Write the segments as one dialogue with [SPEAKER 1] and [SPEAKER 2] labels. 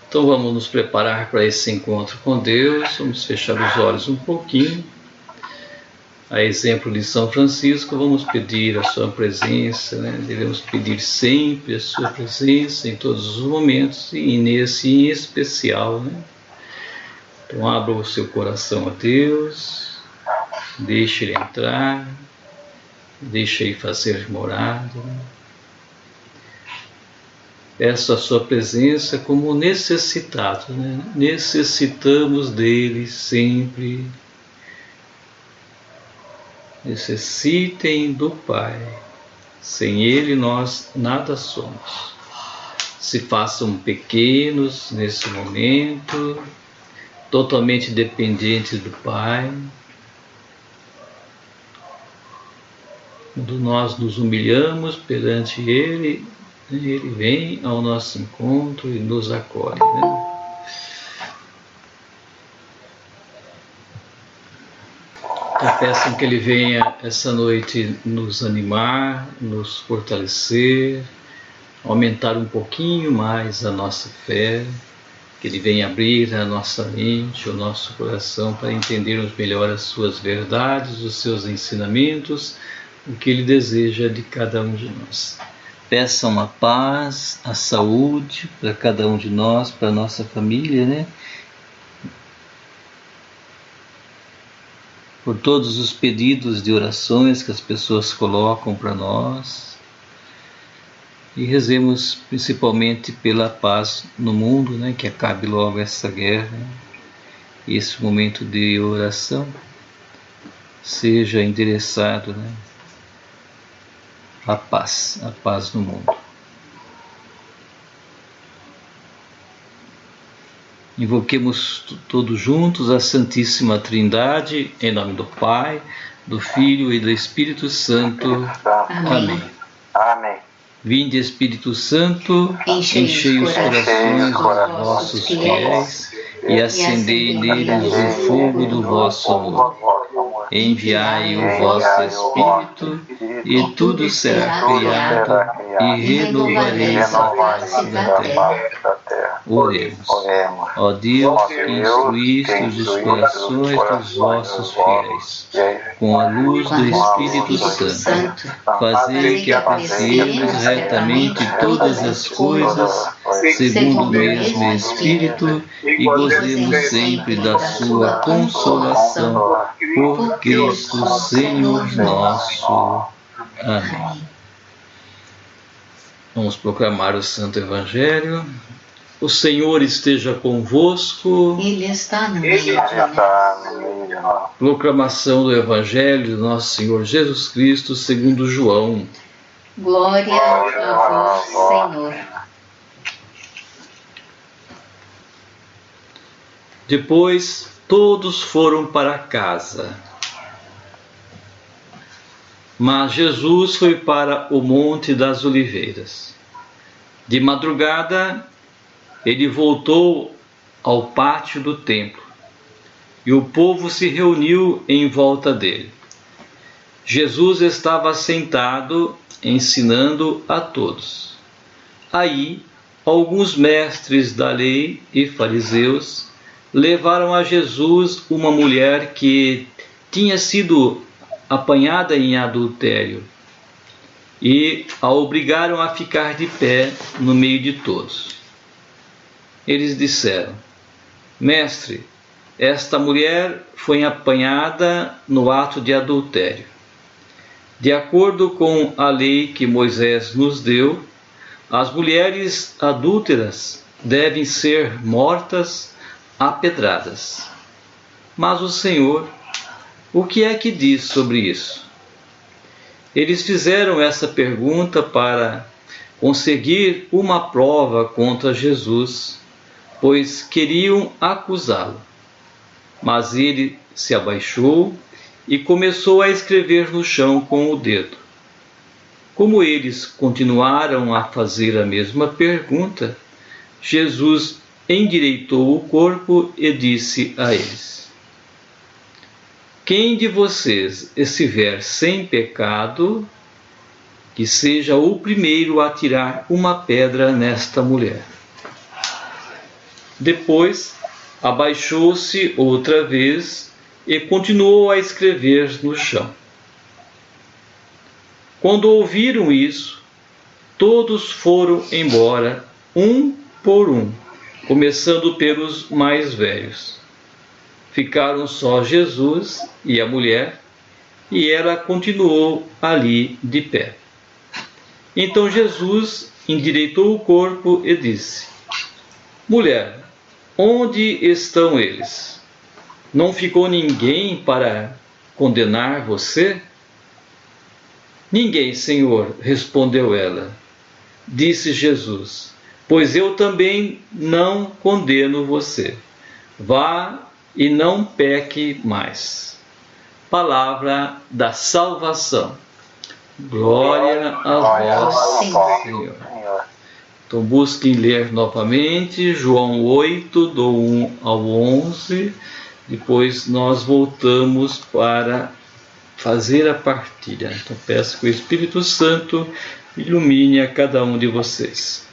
[SPEAKER 1] Então vamos nos preparar para esse encontro com Deus. Vamos fechar os olhos um pouquinho. A exemplo de São Francisco, vamos pedir a sua presença, né? Devemos pedir sempre a sua presença em todos os momentos e nesse em especial, né? Então abra o seu coração a Deus, deixe Ele entrar, deixe Ele fazer morada. Peço a sua presença como necessitado, né? Necessitamos dele sempre. Necessitem do Pai. Sem Ele nós nada somos. Se façam pequenos nesse momento, totalmente dependentes do Pai. Quando nós nos humilhamos perante Ele, Ele vem ao nosso encontro e nos acolhe, né? Eu peço que Ele venha essa noite nos animar, nos fortalecer, aumentar um pouquinho mais a nossa fé, que Ele venha abrir a nossa mente, o nosso coração para entendermos melhor as suas verdades, os seus ensinamentos, o que Ele deseja de cada um de nós. Peçam a paz, a saúde para cada um de nós, para a nossa família, né? Por todos os pedidos de orações que as pessoas colocam para nós. E rezemos principalmente pela paz no mundo, né? Que acabe logo essa guerra. E esse momento de oração seja endereçado, né? A paz no mundo. Invoquemos todos juntos a Santíssima Trindade, em nome do Pai, do Filho e do Espírito Santo. Amém.
[SPEAKER 2] Amém.
[SPEAKER 1] Vinde, Espírito Santo, enchei os corações dos vossos fiéis e acendei neles o fogo do vosso amor. Enviai o vosso Espírito e tudo será criado e renovareis a face da terra. Oremos. Ó Deus, que instruíste os corações dos vossos fiéis com a luz do Espírito Santo, fazei que apreciemos retamente todas as coisas segundo o mesmo Espírito e gozemos sempre da sua consolação. Por Cristo Senhor nosso. Amém. Vamos proclamar o Santo Evangelho. O Senhor esteja convosco.
[SPEAKER 3] Ele está no meio de nós.
[SPEAKER 1] Proclamação do Evangelho do nosso Senhor Jesus Cristo segundo João.
[SPEAKER 3] Glória a vós, Senhor.
[SPEAKER 1] Depois todos foram para casa. Mas Jesus foi para o Monte das Oliveiras. De madrugada, ele voltou ao pátio do templo, e o povo se reuniu em volta dele. Jesus estava sentado, ensinando a todos. Aí, alguns mestres da lei e fariseus levaram a Jesus uma mulher que tinha sido apanhada em adultério e a obrigaram a ficar de pé no meio de todos. Eles disseram: Mestre, esta mulher foi apanhada no ato de adultério. De acordo com a lei que Moisés nos deu, as mulheres adúlteras devem ser mortas a pedradas. Mas o Senhor, o que é que diz sobre isso? Eles fizeram essa pergunta para conseguir uma prova contra Jesus, pois queriam acusá-lo. Mas ele se abaixou e começou a escrever no chão com o dedo. Como eles continuaram a fazer a mesma pergunta, Jesus endireitou o corpo e disse a eles: Quem de vocês estiver sem pecado, que seja o primeiro a tirar uma pedra nesta mulher. Depois, abaixou-se outra vez e continuou a escrever no chão. Quando ouviram isso, todos foram embora, um por um, começando pelos mais velhos. Ficaram só Jesus e a mulher, e ela continuou ali de pé. Então Jesus endireitou o corpo e disse: Mulher, onde estão eles? Não ficou ninguém para condenar você? Ninguém, Senhor, respondeu ela. Disse Jesus: Pois eu também não condeno você. Vá e não peque mais. Palavra da salvação. Glória a vós, Senhor. Então busquem ler novamente João 8, do 1 ao 11. Depois nós voltamos para fazer a partilha. Então peço que o Espírito Santo ilumine a cada um de vocês.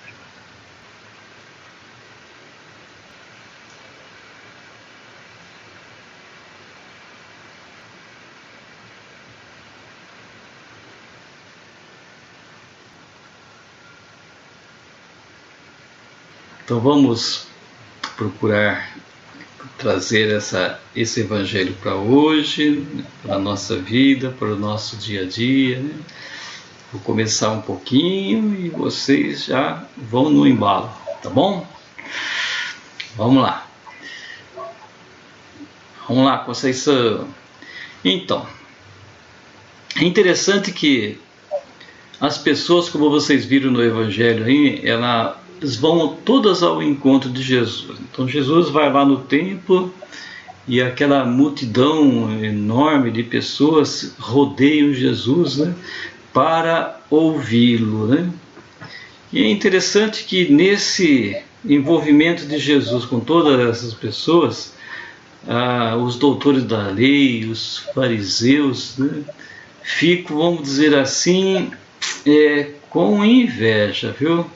[SPEAKER 1] Então vamos procurar trazer esse evangelho para hoje, para a nossa vida, para o nosso dia a dia. Vou começar um pouquinho e vocês já vão no embalo, tá bom? Vamos lá. Vamos lá, Conceição. Então, é interessante que as pessoas, como vocês viram no evangelho aí, eles vão todas ao encontro de Jesus. Então Jesus vai lá no templo e aquela multidão enorme de pessoas rodeiam Jesus, né, para ouvi-lo, né? E é interessante que nesse envolvimento de Jesus com todas essas pessoas, os doutores da lei, os fariseus, né, ficam, vamos dizer assim, com inveja, viu?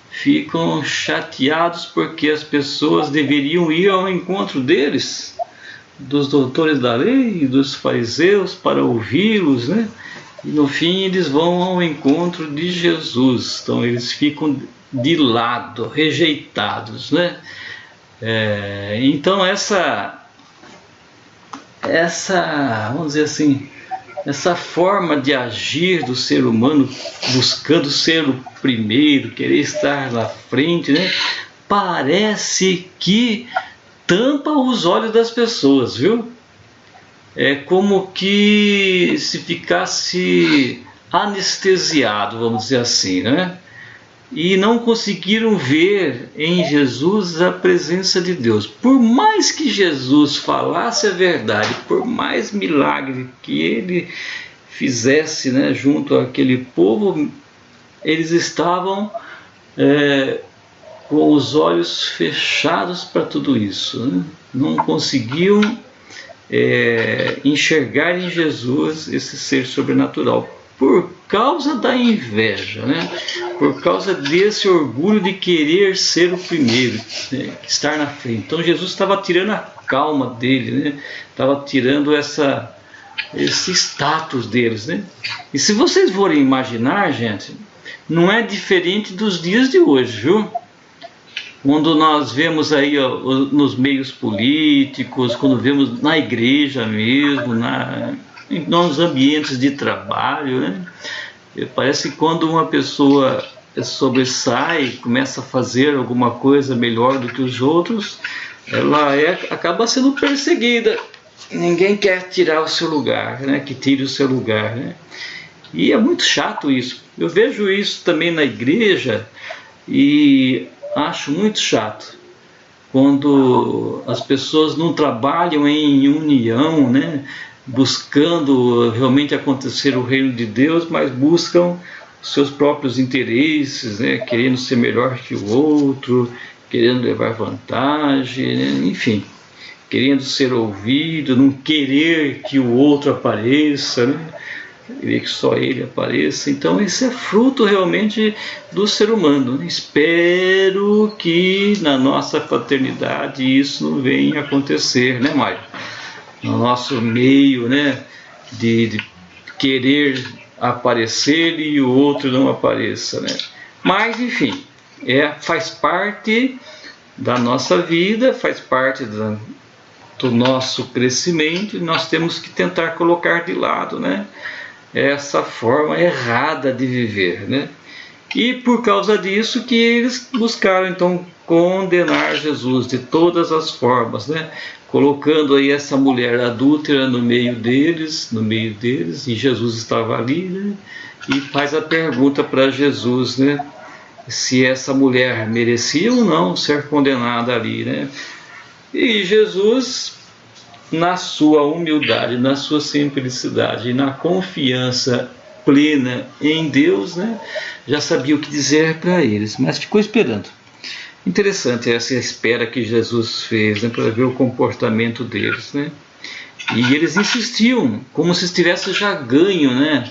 [SPEAKER 1] Ficam chateados porque as pessoas deveriam ir ao encontro deles, dos doutores da lei, dos fariseus, para ouvi-los, né? E no fim eles vão ao encontro de Jesus. Então eles ficam de lado, rejeitados, né? Então essa, vamos dizer assim, essa forma de agir do ser humano, buscando ser o primeiro, querer estar na frente, né? Parece que tampa os olhos das pessoas, viu? É como que se ficasse anestesiado, vamos dizer assim, né? E não conseguiram ver em Jesus a presença de Deus. Por mais que Jesus falasse a verdade, por mais milagre que ele fizesse, né, junto àquele povo, eles estavam com os olhos fechados para tudo isso, né? Não conseguiam enxergar em Jesus esse ser sobrenatural, por causa da inveja, né? Por causa desse orgulho de querer ser o primeiro, né? Estar na frente. Então Jesus estava tirando a calma dele, né? Estava tirando esse status deles, né? E se vocês forem imaginar, gente, não é diferente dos dias de hoje, viu? Quando nós vemos aí nos meios políticos, quando vemos na igreja mesmo, nos ambientes de trabalho, né? Parece que quando uma pessoa sobressai, começa a fazer alguma coisa melhor do que os outros, ela acaba sendo perseguida. Ninguém quer tirar o seu lugar, né? Que tire o seu lugar, né? E é muito chato isso. Eu vejo isso também na igreja e acho muito chato quando as pessoas não trabalham em união, né? Buscando realmente acontecer o reino de Deus, mas buscam seus próprios interesses, né? Querendo ser melhor que o outro, querendo levar vantagem, né? Enfim, querendo ser ouvido, não querer que o outro apareça, né? queria que só ele apareça. Então esse é fruto realmente do ser humano. Espero que na nossa fraternidade isso não venha a acontecer, né, Mário? No nosso meio, né, de querer aparecer e o outro não apareça, né? Mas enfim, faz parte da nossa vida, faz parte do nosso crescimento, e nós temos que tentar colocar de lado, né, essa forma errada de viver, né? E por causa disso que eles buscaram então condenar Jesus de todas as formas, né? Colocando aí essa mulher adúltera no meio deles, e Jesus estava ali, né? E faz a pergunta para Jesus, né, se essa mulher merecia ou não ser condenada ali, né? E Jesus, na sua humildade, na sua simplicidade, na confiança plena em Deus, né, já sabia o que dizer para eles, mas ficou esperando. Interessante essa espera que Jesus fez, né, para ver o comportamento deles, né? E eles insistiam, como se estivesse já ganho, né?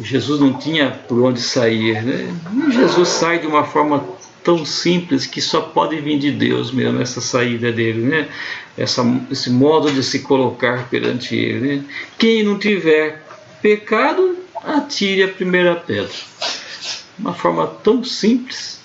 [SPEAKER 1] Jesus não tinha por onde sair, né? E Jesus sai de uma forma tão simples que só pode vir de Deus mesmo, essa saída dele, né? Esse modo de se colocar perante ele, né? Quem não tiver pecado, atire a primeira pedra. Uma forma tão simples,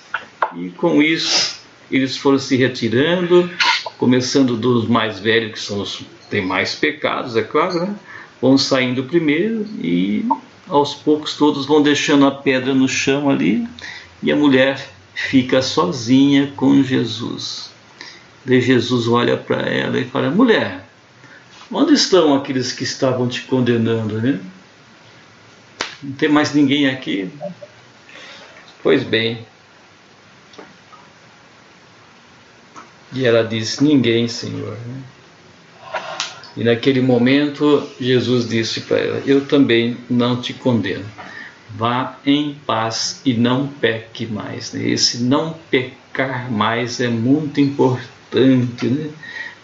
[SPEAKER 1] e com isso eles foram se retirando, começando dos mais velhos, que são os tem mais pecados, é claro, né? Vão saindo primeiro e aos poucos todos vão deixando a pedra no chão ali, e a mulher fica sozinha com Jesus. Daí Jesus olha para ela e fala: mulher, onde estão aqueles que estavam te condenando, né? Não tem mais ninguém aqui? Pois bem. E ela diz: ninguém, Senhor. E naquele momento Jesus disse para ela: eu também não te condeno. Vá em paz e não peque mais. Esse não pecar mais é muito importante, né?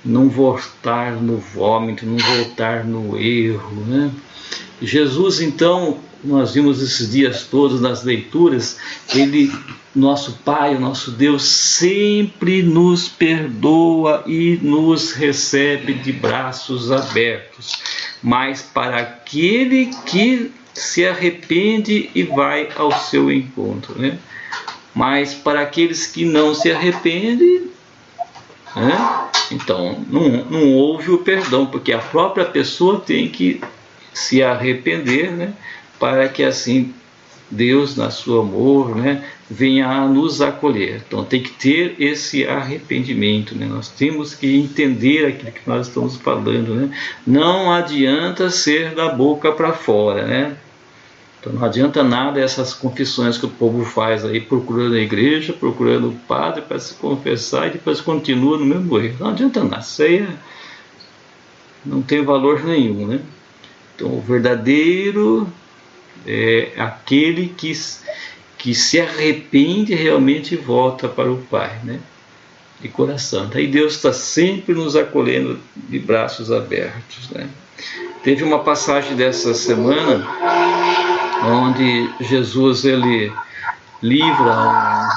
[SPEAKER 1] Não voltar no vômito, não voltar no erro, né? Jesus, então, nós vimos esses dias todos nas leituras, ele, nosso Pai, o nosso Deus, sempre nos perdoa e nos recebe de braços abertos, mas para aquele que se arrepende e vai ao seu encontro, né? Mas para aqueles que não se arrependem, né? Então não houve o perdão, porque a própria pessoa tem que se arrepender, né? Para que assim Deus, na seu amor, né, venha a nos acolher. Então tem que ter esse arrependimento, né? Nós temos que entender aquilo que nós estamos falando, né? Não adianta ser da boca para fora, né? Então não adianta nada essas confissões que o povo faz aí, procurando a igreja, procurando o padre para se confessar, e depois continua no mesmo erro. Não adianta nada, isso aí não tem valor nenhum, né? Então o verdadeiro é aquele que se arrepende realmente e volta para o Pai, né? De coração. Aí Deus está sempre nos acolhendo de braços abertos, né? Teve uma passagem dessa semana onde Jesus ele livra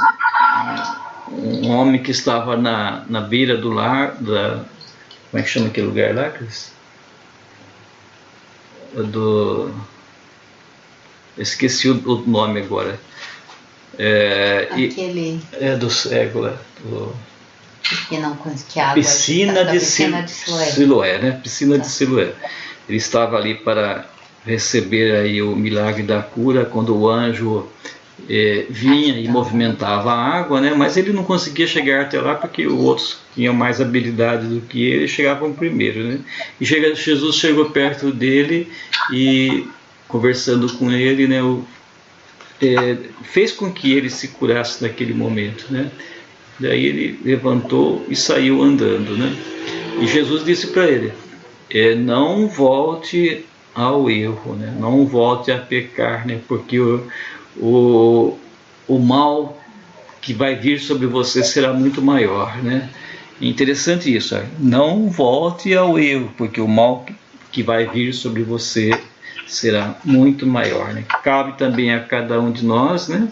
[SPEAKER 1] um homem que estava na beira do lar, como é que chama aquele lugar lá, Cris? Esqueci o nome agora. Do cego lá.
[SPEAKER 2] Que não, que a água
[SPEAKER 1] piscina de Siloé, né? Piscina de Siloé. Ele estava ali para receber aí o milagre da cura, quando o anjo vinha e movimentava a água, né? Mas ele não conseguia chegar até lá porque os outros tinham mais habilidade do que ele, chegavam primeiro, né? E Jesus chegou perto dele e, conversando com ele, né, fez com que ele se curasse naquele momento, né? Daí ele levantou e saiu andando, né? E Jesus disse para ele: não volte ao erro, né? Não volte a pecar, né? Porque o mal que vai vir sobre você será muito maior, né? Interessante isso, não volte ao erro, porque o mal que vai vir sobre você será muito maior, né? Cabe também a cada um de nós, né?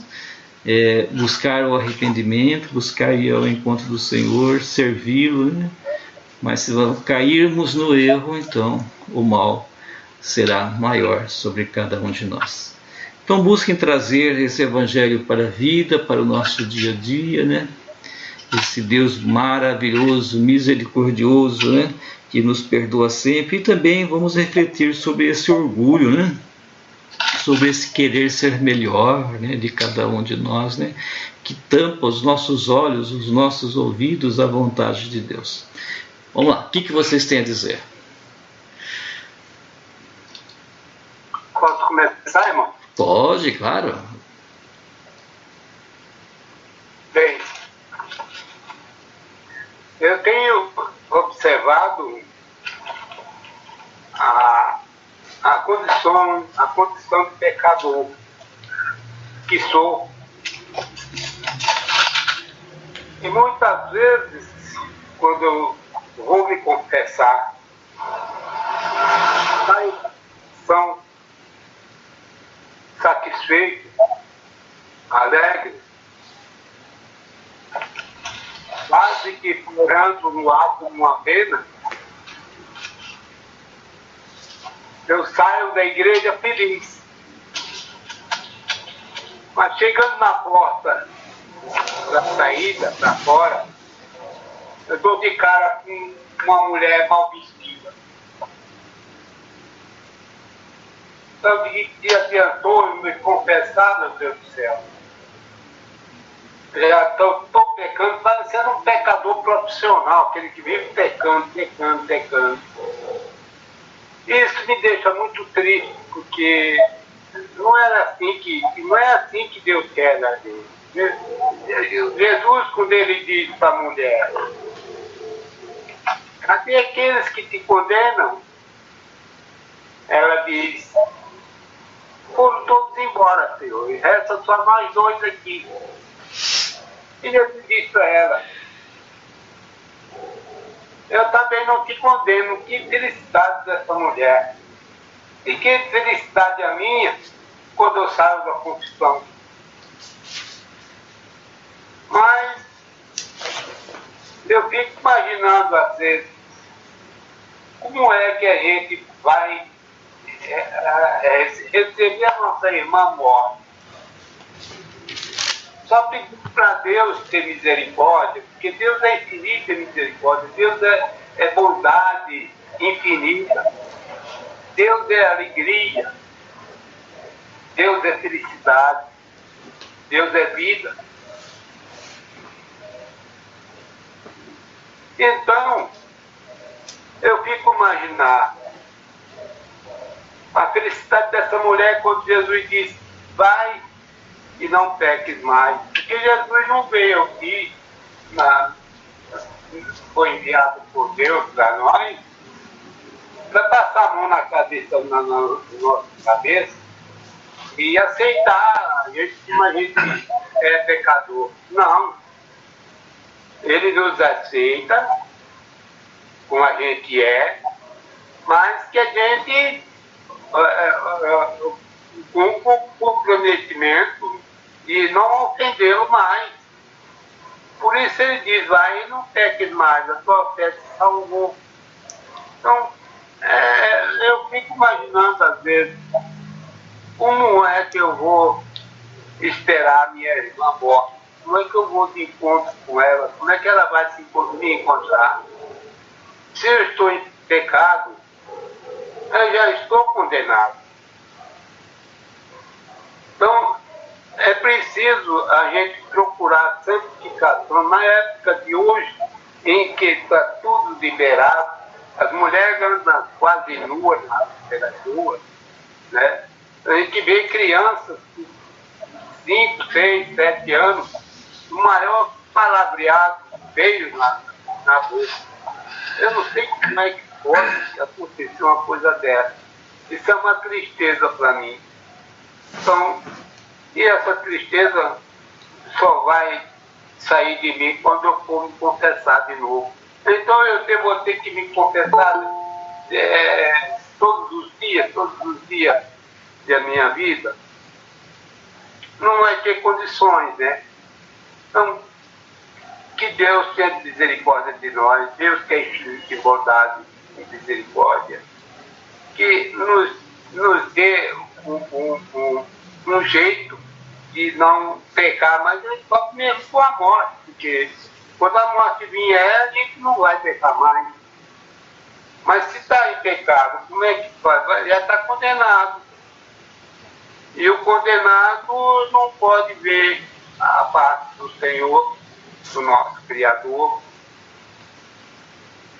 [SPEAKER 1] Buscar o arrependimento, buscar ir ao encontro do Senhor, servi-lo, né? Mas se cairmos no erro, então o mal será maior sobre cada um de nós. Então busquem trazer esse evangelho para a vida, para o nosso dia a dia, né? Esse Deus maravilhoso, misericordioso, né? Que nos perdoa sempre. E também vamos refletir sobre esse orgulho, né? Sobre esse querer ser melhor, né? De cada um de nós, né? Que tampa os nossos olhos, os nossos ouvidos à vontade de Deus. Vamos lá, o que vocês têm a dizer?
[SPEAKER 4] Posso começar, irmão?
[SPEAKER 1] Pode, claro.
[SPEAKER 4] Bem, eu tenho observado a condição de pecador que sou. E muitas vezes, quando eu vou me confessar, são satisfeito, alegre, quase que morando no ato de uma pena. Eu saio da igreja feliz, mas chegando na porta da saída, para fora, eu dou de cara com uma mulher mal vestida. Então, que adiantou me confessar, meu Deus do céu. Já estou pecando, parecendo um pecador profissional, aquele que vive pecando. Isso me deixa muito triste, porque não é assim que Deus quer, né? Jesus, quando ele diz para a mulher: cadê aqueles que te condenam? Ela diz: foram todos embora, Senhor, e resta só nós dois aqui. E Jesus disse para ela: eu também não te condeno. Que felicidade dessa mulher. E que felicidade a minha quando eu saio da confissão. Mas eu fico imaginando às vezes como é que a gente vai receber a nossa irmã morta. Só pedindo para Deus ter misericórdia, porque Deus é infinito em misericórdia, Deus é bondade infinita, Deus é alegria, Deus é felicidade, Deus é vida. Então, eu fico imaginando a felicidade dessa mulher quando Jesus disse: vai e não peques mais. Porque Jesus não veio aqui, foi enviado por Deus para nós, para passar a mão na cabeça, na nossa cabeça e aceitar a gente como a gente é pecador. Não. Ele nos aceita como a gente é, mas que a gente com comprometimento de não ofendê-lo mais. Por isso ele diz: vai e não peques mais, a tua fé te salvou. Então, eu fico imaginando às vezes como é que eu vou esperar a minha irmã morta, como é que eu vou de encontro com ela, como é que ela vai me encontrar. Se eu estou em pecado, eu já estou condenado. Então, é preciso a gente procurar santificação. Na época de hoje, em que está tudo liberado, as mulheres andam quase nuas pelas ruas, né? A gente vê crianças de 5, 6, 7 anos, o maior palavreado veio na boca. Eu não sei como é que pode acontecer uma coisa dessa. Isso é uma tristeza para mim. Então, e essa tristeza só vai sair de mim quando eu for me confessar de novo. Então vou ter que me confessar todos os dias, da minha vida, não vai ter condições, né? Então, que Deus tenha misericórdia de nós, Deus que é infinito de bondade e misericórdia, que nos dê um jeito de não pecar, mas só mesmo com a morte, porque quando a morte vier, a gente não vai pecar mais. Mas se está em pecado, como é que faz? Já está condenado. E o condenado não pode ver a parte do Senhor, do nosso Criador.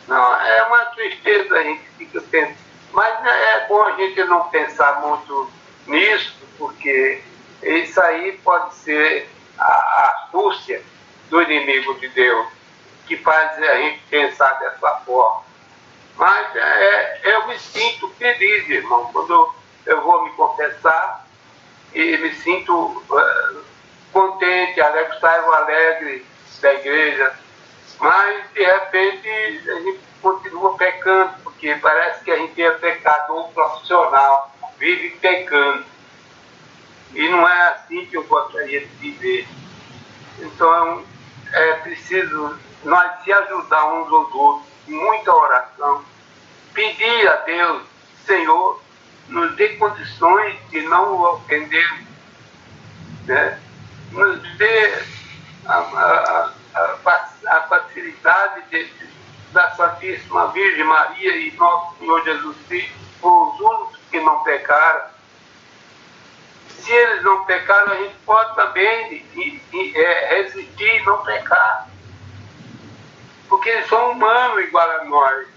[SPEAKER 4] Não, é uma tristeza, a gente fica pensando. Mas é bom a gente não pensar muito nisso, porque isso aí pode ser a astúcia do inimigo de Deus, que faz a gente pensar dessa forma. Mas eu me sinto feliz, irmão, quando eu vou me confessar e me sinto contente, alegre, saio alegre da igreja. Mas, de repente, a gente continua pecando, porque parece que a gente é pecador profissional, vive pecando. E não é assim que eu gostaria de viver. Então, é preciso nós se ajudar uns aos outros, muita oração, pedir a Deus, Senhor, nos dê condições de não o ofender, né? Nos dê a facilidade da Santíssima Virgem Maria e nosso Senhor Jesus Cristo, os únicos que não pecaram. Se eles não pecaram, a gente pode também resistir e não pecar. Porque eles são humanos igual a nós.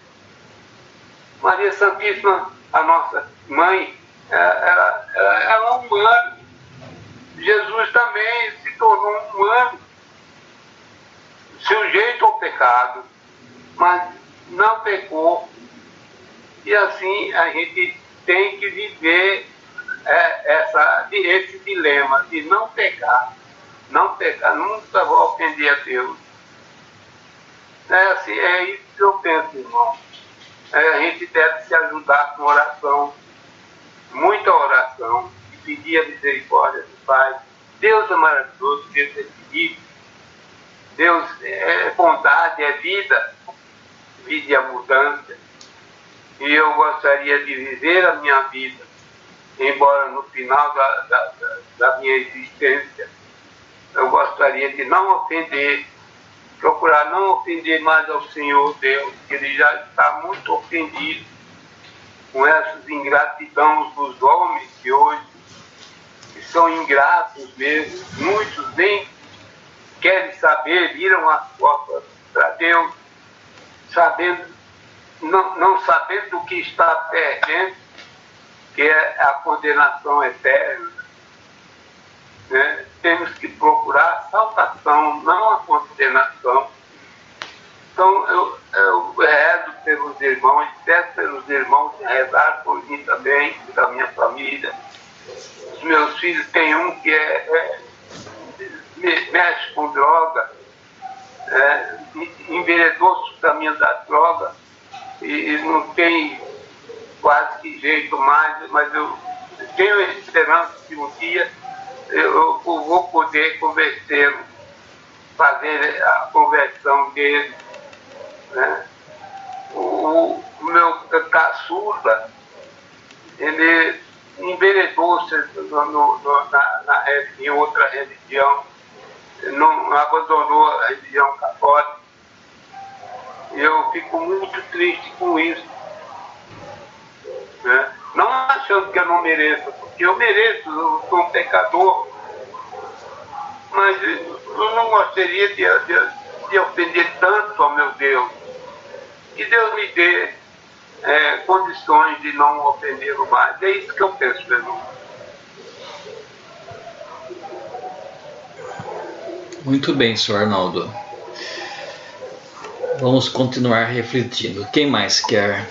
[SPEAKER 4] Maria Santíssima, a nossa mãe, ela é humana. Jesus também se tornou um humano, sujeito ao pecado, mas não pecou. E assim a gente tem que viver esse dilema de não pecar, nunca vou ofender a Deus. É isso que eu penso, irmão. A gente deve se ajudar com oração, muita oração, e pedir a misericórdia do Pai. Deus é maravilhoso, Deus é querido, Deus é bondade, é vida e abundância. E eu gostaria de viver a minha vida, embora no final da minha existência, eu gostaria de não ofender, procurar não ofender mais ao Senhor Deus, que Ele já está muito ofendido com essas ingratidões dos homens de hoje, que são ingratos mesmo. Muitos nem querem saber, viram as costas para Deus, não sabendo do que está perdendo, que é a condenação eterna. Né? Temos que procurar a salvação, não a condenação. Então, eu rezo pelos irmãos, peço pelos irmãos rezar por mim também, da minha família. Os meus filhos, tem um que mexe com droga, enveredou-se o caminho da droga e não tem quase que jeito mais, mas eu tenho esperança que um dia eu vou poder convencê-lo, fazer a conversão dele. Né? O meu caçula, ele enveredou-se em outra religião, não abandonou a religião católica. Eu fico muito triste com isso. Né? Não achando que eu não mereço, porque eu mereço, eu sou um pecador, mas eu não gostaria de ofender tanto ao meu Deus. Que Deus me dê condições de não ofendê-lo mais. É isso que eu penso, meu irmão.
[SPEAKER 1] Muito bem, senhor Arnaldo. Vamos continuar refletindo. Quem mais quer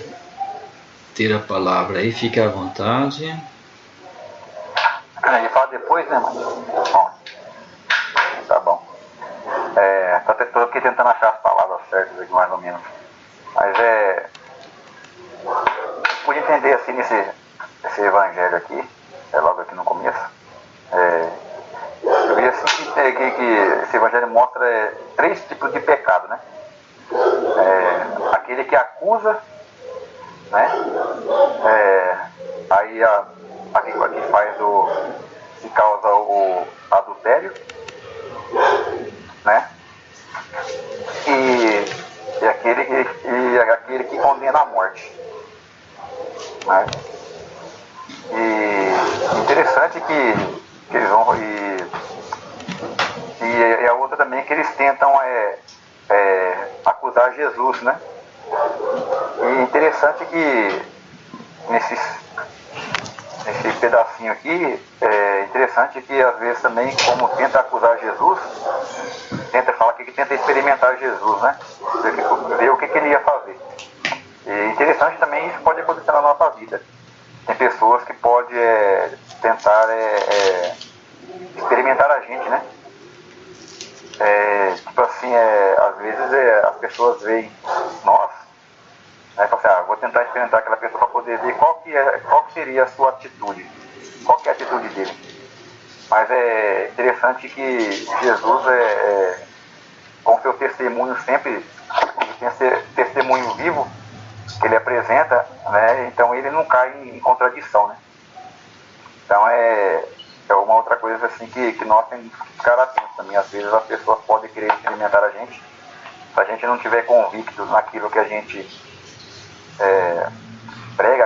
[SPEAKER 1] ter a palavra aí? Fique à vontade.
[SPEAKER 3] E fala depois, né, mãe? Bom, tá bom. Tô aqui tentando achar as palavras certas aqui, mais ou menos. Mas pude entender assim nesse evangelho aqui, logo aqui no começo. Eu vi assim que esse evangelho mostra 3 tipos de pecado, né? Aquele que acusa, né? Aí aqui faz que causa o adultério, né? E aquele que condena a morte, né? E interessante que eles vão e a outra também é que eles tentam acusar Jesus, né? E interessante que nesse pedacinho aqui, é interessante que às vezes também, como tenta acusar Jesus, tenta falar que tenta experimentar Jesus, né? Ver o que ele ia fazer. E interessante também, isso pode acontecer na nossa vida. Tem pessoas que podem tentar experimentar a gente, né? Tipo assim, às vezes as pessoas veem nós, né? Falam assim, vou tentar experimentar aquela pessoa para poder ver qual que seria a sua atitude, qual que é a atitude dele. Mas é interessante que Jesus com seu testemunho sempre, ele tem esse testemunho vivo que ele apresenta, né? Então ele não cai em contradição, né? Então é uma outra coisa assim que nós temos que ficar atentos também. Às vezes as pessoas podem querer experimentar a gente, se a gente não tiver convicto naquilo que a gente prega,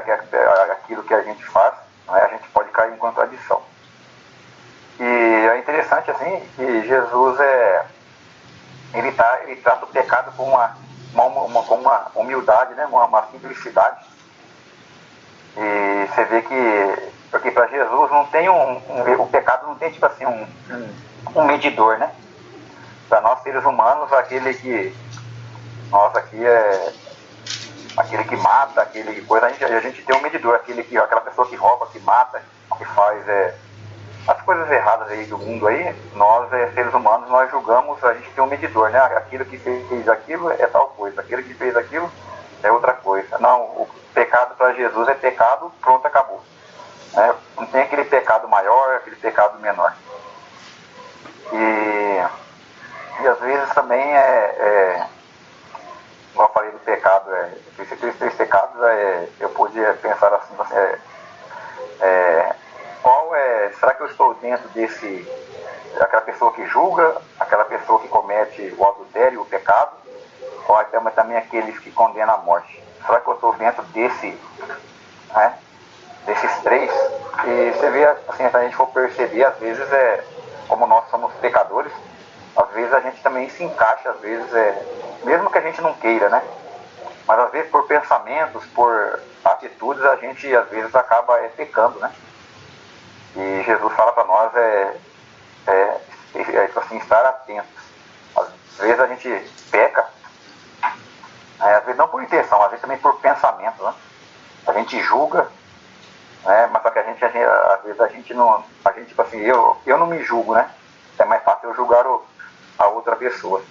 [SPEAKER 3] aquilo que a gente faz, né? A gente pode cair em contradição. E é interessante assim que Jesus ele trata o pecado com uma humildade, né? Uma simplicidade. E você vê porque para Jesus não tem o pecado não tem tipo assim um medidor, né? Para nós seres humanos, nós aqui aquele que mata, aquele coisa, a gente tem um medidor, aquela pessoa que rouba, que mata, que faz as coisas erradas aí do mundo aí, nós seres humanos, nós julgamos, a gente tem um medidor, né? Aquilo que fez aquilo é tal coisa, aquele que fez aquilo é outra coisa. Não, o pecado para Jesus é pecado, pronto, acabou. Não tem aquele pecado maior, aquele pecado menor. E às vezes também como eu falei do pecado, esses 3 pecados, eu podia pensar assim, será que eu estou dentro daquela pessoa que julga, aquela pessoa que comete o adultério, o pecado, ou até também aqueles que condenam a morte? Será que eu estou dentro desses 3? E você vê, assim, se a gente for perceber, às vezes como nós somos pecadores, às vezes a gente também se encaixa, às vezes mesmo que a gente não queira, né? Mas às vezes por pensamentos, por atitudes, a gente às vezes acaba pecando, né? E Jesus fala para nós tipo assim, estar atentos. Às vezes a gente peca, às vezes não por intenção, às vezes também por pensamento, né? A gente julga, né? Mas só que às vezes a gente não, tipo assim, eu não me julgo, né? É mais fácil eu julgar a outra pessoa.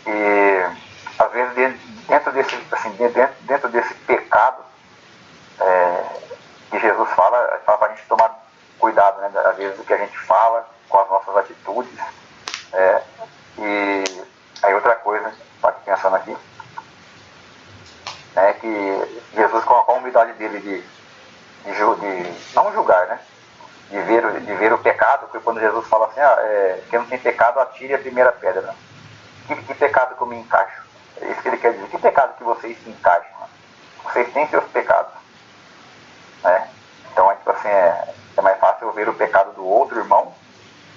[SPEAKER 3] E às vezes dentro desse pecado que Jesus fala para a gente tomar cuidado, né? Às vezes do que a gente fala, com as nossas atitudes. E aí outra coisa, estou aqui pensando aqui, que Jesus, com a humildade dele de não julgar, né? De ver o pecado, porque quando Jesus fala assim, quem não tem pecado, atire a primeira pedra, né? Que pecado que eu me encaixo? É isso que ele quer dizer. Que pecado que vocês se encaixam? Né? Vocês têm seus pecados, né? Então tipo assim, é mais fácil eu ver o pecado do outro irmão,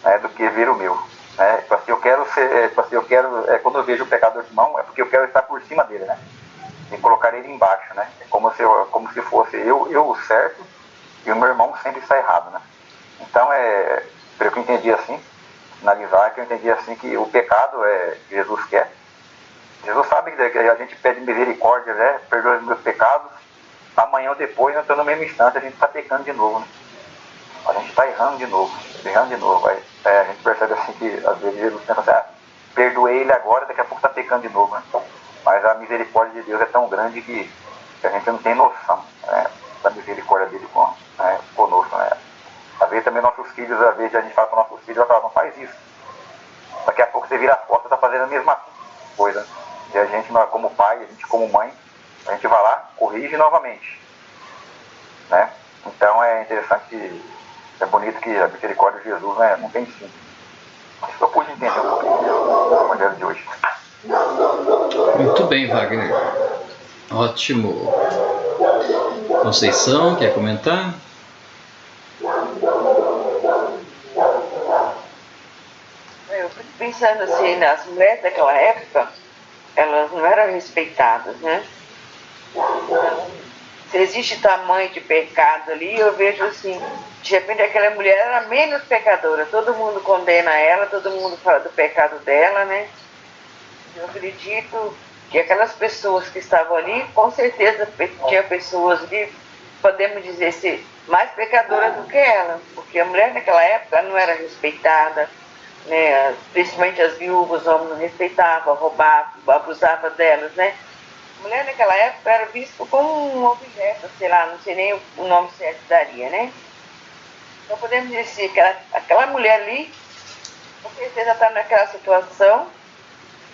[SPEAKER 3] né, do que ver o meu, né? Tipo assim, quando eu vejo o pecado do irmão, é porque eu quero estar por cima dele, né? E colocar ele embaixo, né? É como se fosse eu o certo e o meu irmão sempre está errado, né? Então pelo que eu entendi assim, analisar, que eu entendi assim que o pecado Jesus quer. Jesus sabe que a gente pede misericórdia, né? Perdoa os meus pecados. Amanhã ou depois, então, no mesmo instante, a gente está pecando de novo, né? A gente está errando de novo. Aí, a gente percebe assim que às vezes Jesus pensa assim, perdoei ele agora, daqui a pouco está pecando de novo, né? Mas a misericórdia de Deus é tão grande que a gente não tem noção, né, da misericórdia dele conosco, né? vezes também nossos filhos, às vezes a gente fala para nossos filhos, ela fala, não faz isso. Daqui a pouco você vira as costas, tá fazendo a mesma coisa. E a gente, como pai, a gente como mãe, a gente vai lá, corrige novamente. Né? Então é interessante, é bonito que a misericórdia de Jesus, né, não tem fim. Isso eu pude entender um pouquinho do evangelho de hoje.
[SPEAKER 1] Muito bem, Wagner. Ótimo. Conceição, quer comentar?
[SPEAKER 5] Eu fico pensando assim, as mulheres daquela época, elas não eram respeitadas, né? Se existe tamanho de pecado ali, eu vejo assim, de repente aquela mulher era menos pecadora, todo mundo condena ela, todo mundo fala do pecado dela, né? Eu acredito que aquelas pessoas que estavam ali, com certeza tinha pessoas ali, podemos dizer, ser mais pecadoras do que ela, porque a mulher naquela época não era respeitada, né? Principalmente as viúvas, os homens não respeitavam, roubavam, abusavam delas, né? A mulher naquela época era vista como um objeto, sei lá, não sei nem o nome certo daria, né? Então podemos dizer que aquela mulher ali, com certeza está naquela situação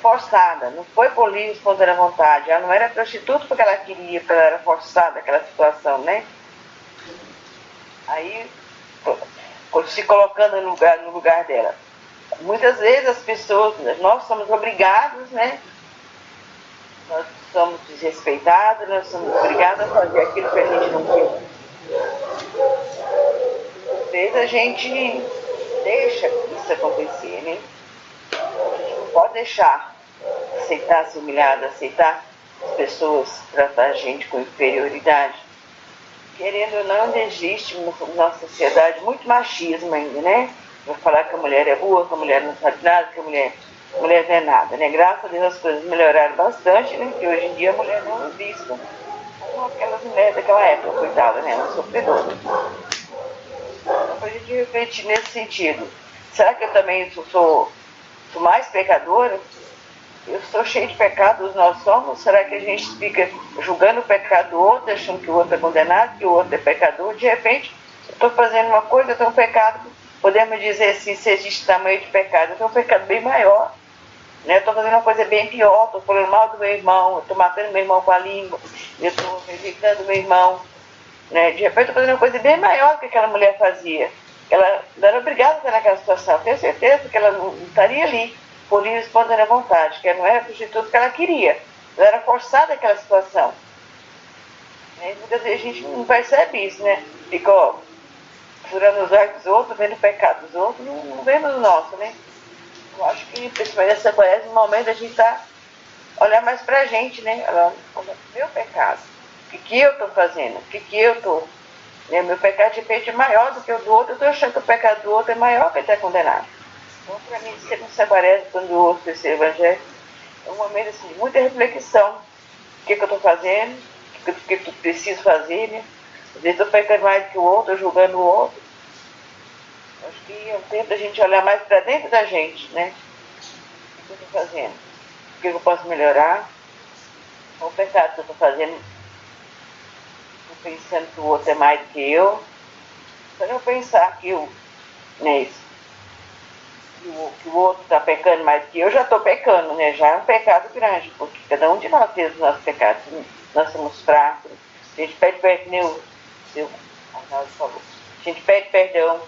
[SPEAKER 5] forçada, não foi por livre e espontânea vontade, ela não era prostituta porque ela queria, porque ela era forçada naquela situação, né? Aí, se colocando no lugar dela. Muitas vezes as pessoas, nós somos obrigados, né? Nós somos desrespeitados, nós somos obrigados a fazer aquilo que a gente não quer. Às vezes a gente deixa isso acontecer, né? A gente não pode deixar aceitar ser humilhado, aceitar as pessoas tratar a gente com inferioridade. Querendo ou não, existe na nossa sociedade muito machismo ainda, né? Vai falar que a mulher é burra, que a mulher não sabe nada, que a mulher não é nada, né? Graças a Deus as coisas melhoraram bastante, né? Que hoje em dia a mulher não é vista como aquelas mulheres daquela época, coitada, né? Uma sofredora. Então, pra gente refletir nesse sentido, será que eu também sou mais pecadora? Eu sou cheia de pecados, nós somos. Será que a gente fica julgando o pecado do outro, achando que o outro é condenado, que o outro é pecador? De repente, eu estou fazendo uma coisa, eu tenho um pecado, podemos dizer assim, se existe tamanho de pecado, eu tenho um pecado bem maior. Né? Eu estou fazendo uma coisa bem pior, estou falando mal do meu irmão, eu estou matando meu irmão com a língua, eu estou rejeitando meu irmão. Né? De repente, eu estou fazendo uma coisa bem maior do que aquela mulher fazia. Ela não era obrigada a estar naquela situação, eu tenho certeza que ela não estaria ali por livre e espontânea vontade, que ela não era prostituta que ela queria, ela era forçada àquela situação. E muitas vezes a gente não percebe isso, né? Fica, ó, furando os olhos dos outros, vendo o pecado dos outros, não vendo o nosso, né? Eu acho que, principalmente nessa quaresma, no momento a gente tá olhar mais pra gente, né? Olha, meu pecado, o que eu tô fazendo, o que eu tô... Né? Meu pecado de repente é maior do que o do outro, eu tô achando que o pecado do outro é maior que ele tá condenado. Então, para mim, sempre nessa quaresma, quando eu ouço esse evangelho, é um momento assim, de muita reflexão. O que eu estou fazendo, o que eu preciso fazer, né? Às vezes eu estou pecando mais do que o outro, julgando o outro. Acho que é um tempo da gente olhar mais para dentro da gente, né? O que eu estou fazendo? O que eu posso melhorar? Qual o pecado que eu estou fazendo? Estou pensando que o outro é mais do que eu. Para eu pensar que eu, né, que o outro está pecando mais que eu, já estou pecando, né? Já é um pecado grande, porque cada um de nós tem os nossos pecados. Nós somos fracos, a gente pede perdão, Deus falou. A gente pede perdão,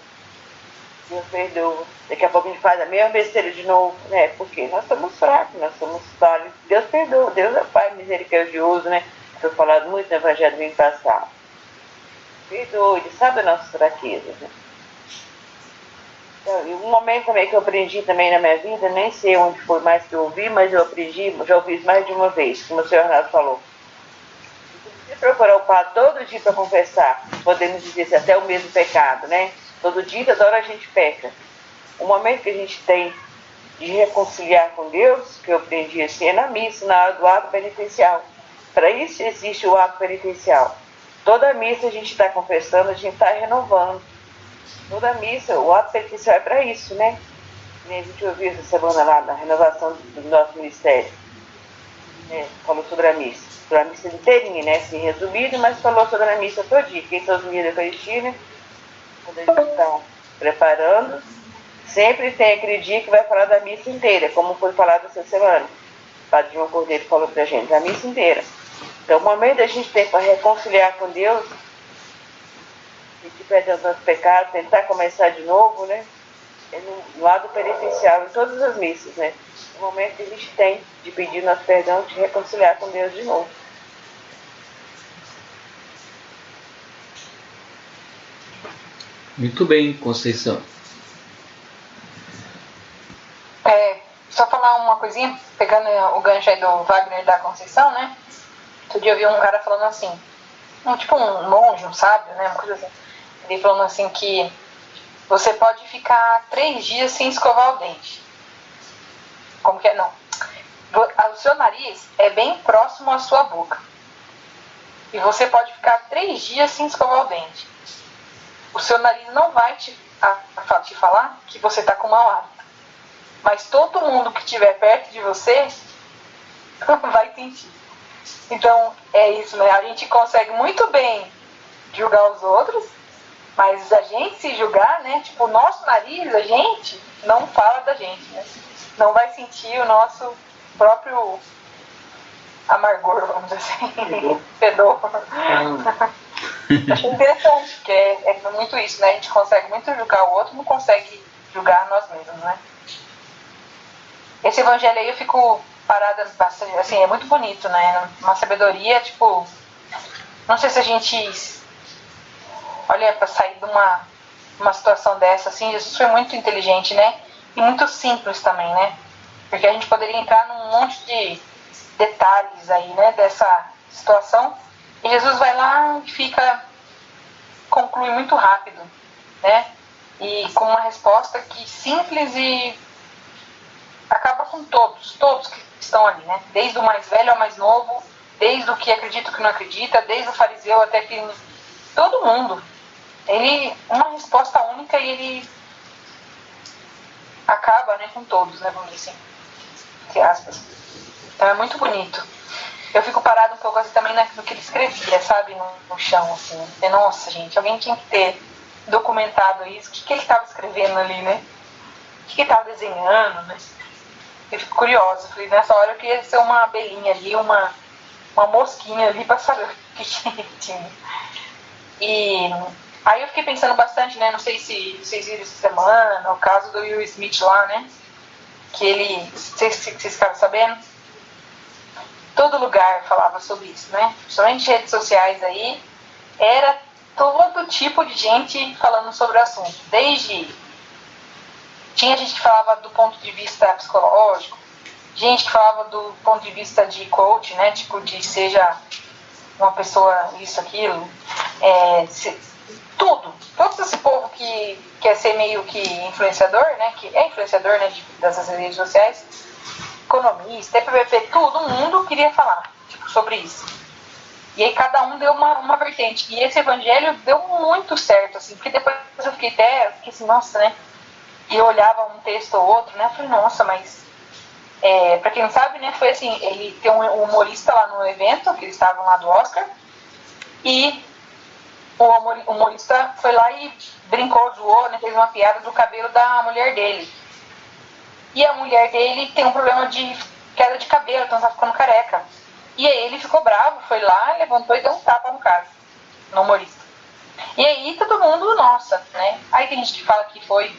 [SPEAKER 5] Deus perdoa. Daqui a pouco a gente faz a mesma besteira de novo, né? Porque nós somos fracos, nós somos falhos. Deus perdoa, Deus é Pai misericordioso, né? Foi falado muito no Evangelho do ano passado. Perdoa, Ele sabe as nossas fraquezas, né? Um momento também que eu aprendi também na minha vida, nem sei onde foi mais que eu ouvi, mas eu aprendi, já ouvi isso mais de uma vez, como o senhor Renato falou. Você precisa procurar o Padre todo dia para confessar, podemos dizer assim, até o mesmo pecado, né? Todo dia, toda hora a gente peca. O momento que a gente tem de reconciliar com Deus, que eu aprendi assim, é na missa, na hora do ato penitencial. Para isso existe o ato penitencial. Toda missa a gente está confessando, a gente está renovando. Toda missa, o ato penitencial é para isso, né? A gente ouviu essa semana lá na renovação do nosso ministério. Né? Falou sobre a missa inteirinha, né? Assim, resumido, mas falou sobre a missa todinha. Quem são os meninos da Eucaristia, né? quando a gente está preparando, sempre tem aquele dia que vai falar da missa inteira, como foi falado essa semana. O Padre João Cordeiro falou pra gente, a missa inteira. Então, o momento da gente ter para reconciliar com Deus, pedir perdão dos pecados, tentar começar de novo, né? É no lado pericial, em todas as missas, né? O momento que a gente tem de pedir nosso perdão, de reconciliar com Deus de novo.
[SPEAKER 1] Muito bem, Conceição.
[SPEAKER 6] Só falar uma coisinha, pegando o gancho aí do Wagner da Conceição, né? Outro dia eu vi um cara falando assim, tipo um monge, um sábio, né? Uma coisa assim. Ele falando assim que você pode ficar 3 dias sem escovar o dente. Como que é? Não. O seu nariz é bem próximo à sua boca. E você pode ficar 3 dias sem escovar o dente. O seu nariz não vai te falar que você está com mau hálito. Mas todo mundo que estiver perto de você vai sentir. Então, é isso, né? A gente consegue muito bem julgar os outros, mas a gente se julgar, né? Tipo, o nosso nariz, a gente não fala da gente, né? Não vai sentir o nosso próprio amargor, vamos dizer assim. Fedor. Acho interessante, porque é muito isso, né? A gente consegue muito julgar o outro, não consegue julgar nós mesmos, né? Esse evangelho aí eu fico parada bastante, assim, é muito bonito, né? Uma sabedoria, tipo, não sei se a gente olha para sair de uma situação dessa, assim, Jesus foi muito inteligente, né? E muito simples também, né? Porque a gente poderia entrar num monte de detalhes aí, né? Dessa situação. E Jesus vai lá e conclui muito rápido, né? E com uma resposta que simples e acaba com todos que estão ali, né? Desde o mais velho ao mais novo, desde o que acredita que não acredita, desde o fariseu até que todo mundo. Uma resposta única e ele acaba, né, com todos, né, vamos dizer assim, entre aspas. Então é muito bonito. Eu fico parado um pouco assim também no que ele escrevia, sabe, no chão, assim. E, nossa, gente, alguém tinha que ter documentado isso. O que ele estava escrevendo ali, né? O que ele estava desenhando, né? Eu fico curiosa. Falei, nessa hora eu queria ser uma abelhinha ali, uma mosquinha ali para saber o que ele tinha. E aí eu fiquei pensando bastante, né? Não sei se vocês viram essa semana, o caso do Will Smith lá, né? Que ele, vocês ficaram sabendo? Todo lugar falava sobre isso, né? Principalmente redes sociais aí, era todo tipo de gente falando sobre o assunto. Tinha gente que falava do ponto de vista psicológico, gente que falava do ponto de vista de coach, né? Tipo, de seja uma pessoa isso, aquilo. Todo esse povo que quer ser meio que influenciador, né? Que é influenciador, né? Dessas redes sociais. Economista, TPP, todo mundo queria falar sobre isso. E aí cada um deu uma vertente. E esse evangelho deu muito certo, assim, porque depois eu fiquei assim, nossa, né? E eu olhava um texto ou outro, né? Eu falei, nossa, mas pra quem não sabe, né? Foi assim, ele tem um humorista lá no evento, que eles estavam lá do Oscar, e o humorista foi lá e brincou, zoou, né? Fez uma piada do cabelo da mulher dele. E a mulher dele tem um problema de queda de cabelo, então tá ficando careca. E aí ele ficou bravo, foi lá, levantou e deu um tapa no cara, no humorista. E aí todo mundo, nossa, né? Aí tem gente que fala que foi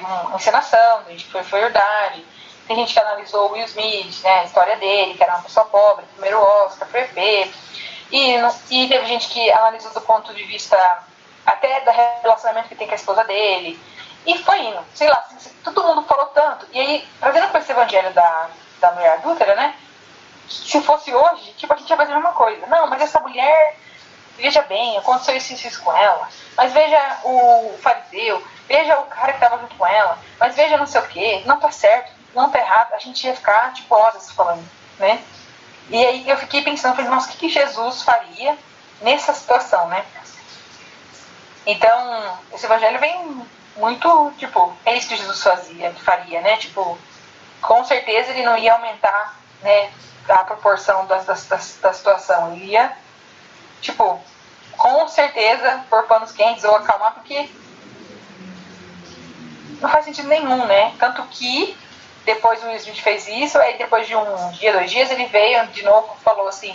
[SPEAKER 6] uma encenação, tem gente que foi verdade. Tem gente que analisou o Will Smith, né? A história dele, que era uma pessoa pobre, primeiro Oscar, foi feio. E teve gente que analisou do ponto de vista até do relacionamento que tem com a esposa dele. E foi indo, sei lá, todo mundo falou tanto. E aí, trazendo para esse evangelho da mulher adúltera, né? Se fosse hoje, tipo, a gente ia fazer a mesma coisa. Não, mas essa mulher, veja bem, aconteceu isso com ela. Mas veja o fariseu, veja o cara que estava junto com ela. Mas veja não sei o quê, não tá certo, não tá errado. A gente ia ficar, tipo, horas falando, né? E aí eu fiquei pensando, falei, nossa, o que Jesus faria nessa situação, né? Então, esse evangelho vem muito, tipo, é isso que Jesus faria, né? Tipo, com certeza ele não ia aumentar, né, a proporção da situação. Ele ia, tipo, com certeza pôr panos quentes ou acalmar, porque não faz sentido nenhum, né? Tanto que depois o Will Smith fez isso, aí depois de um dia, 2 dias, ele veio de novo e falou assim,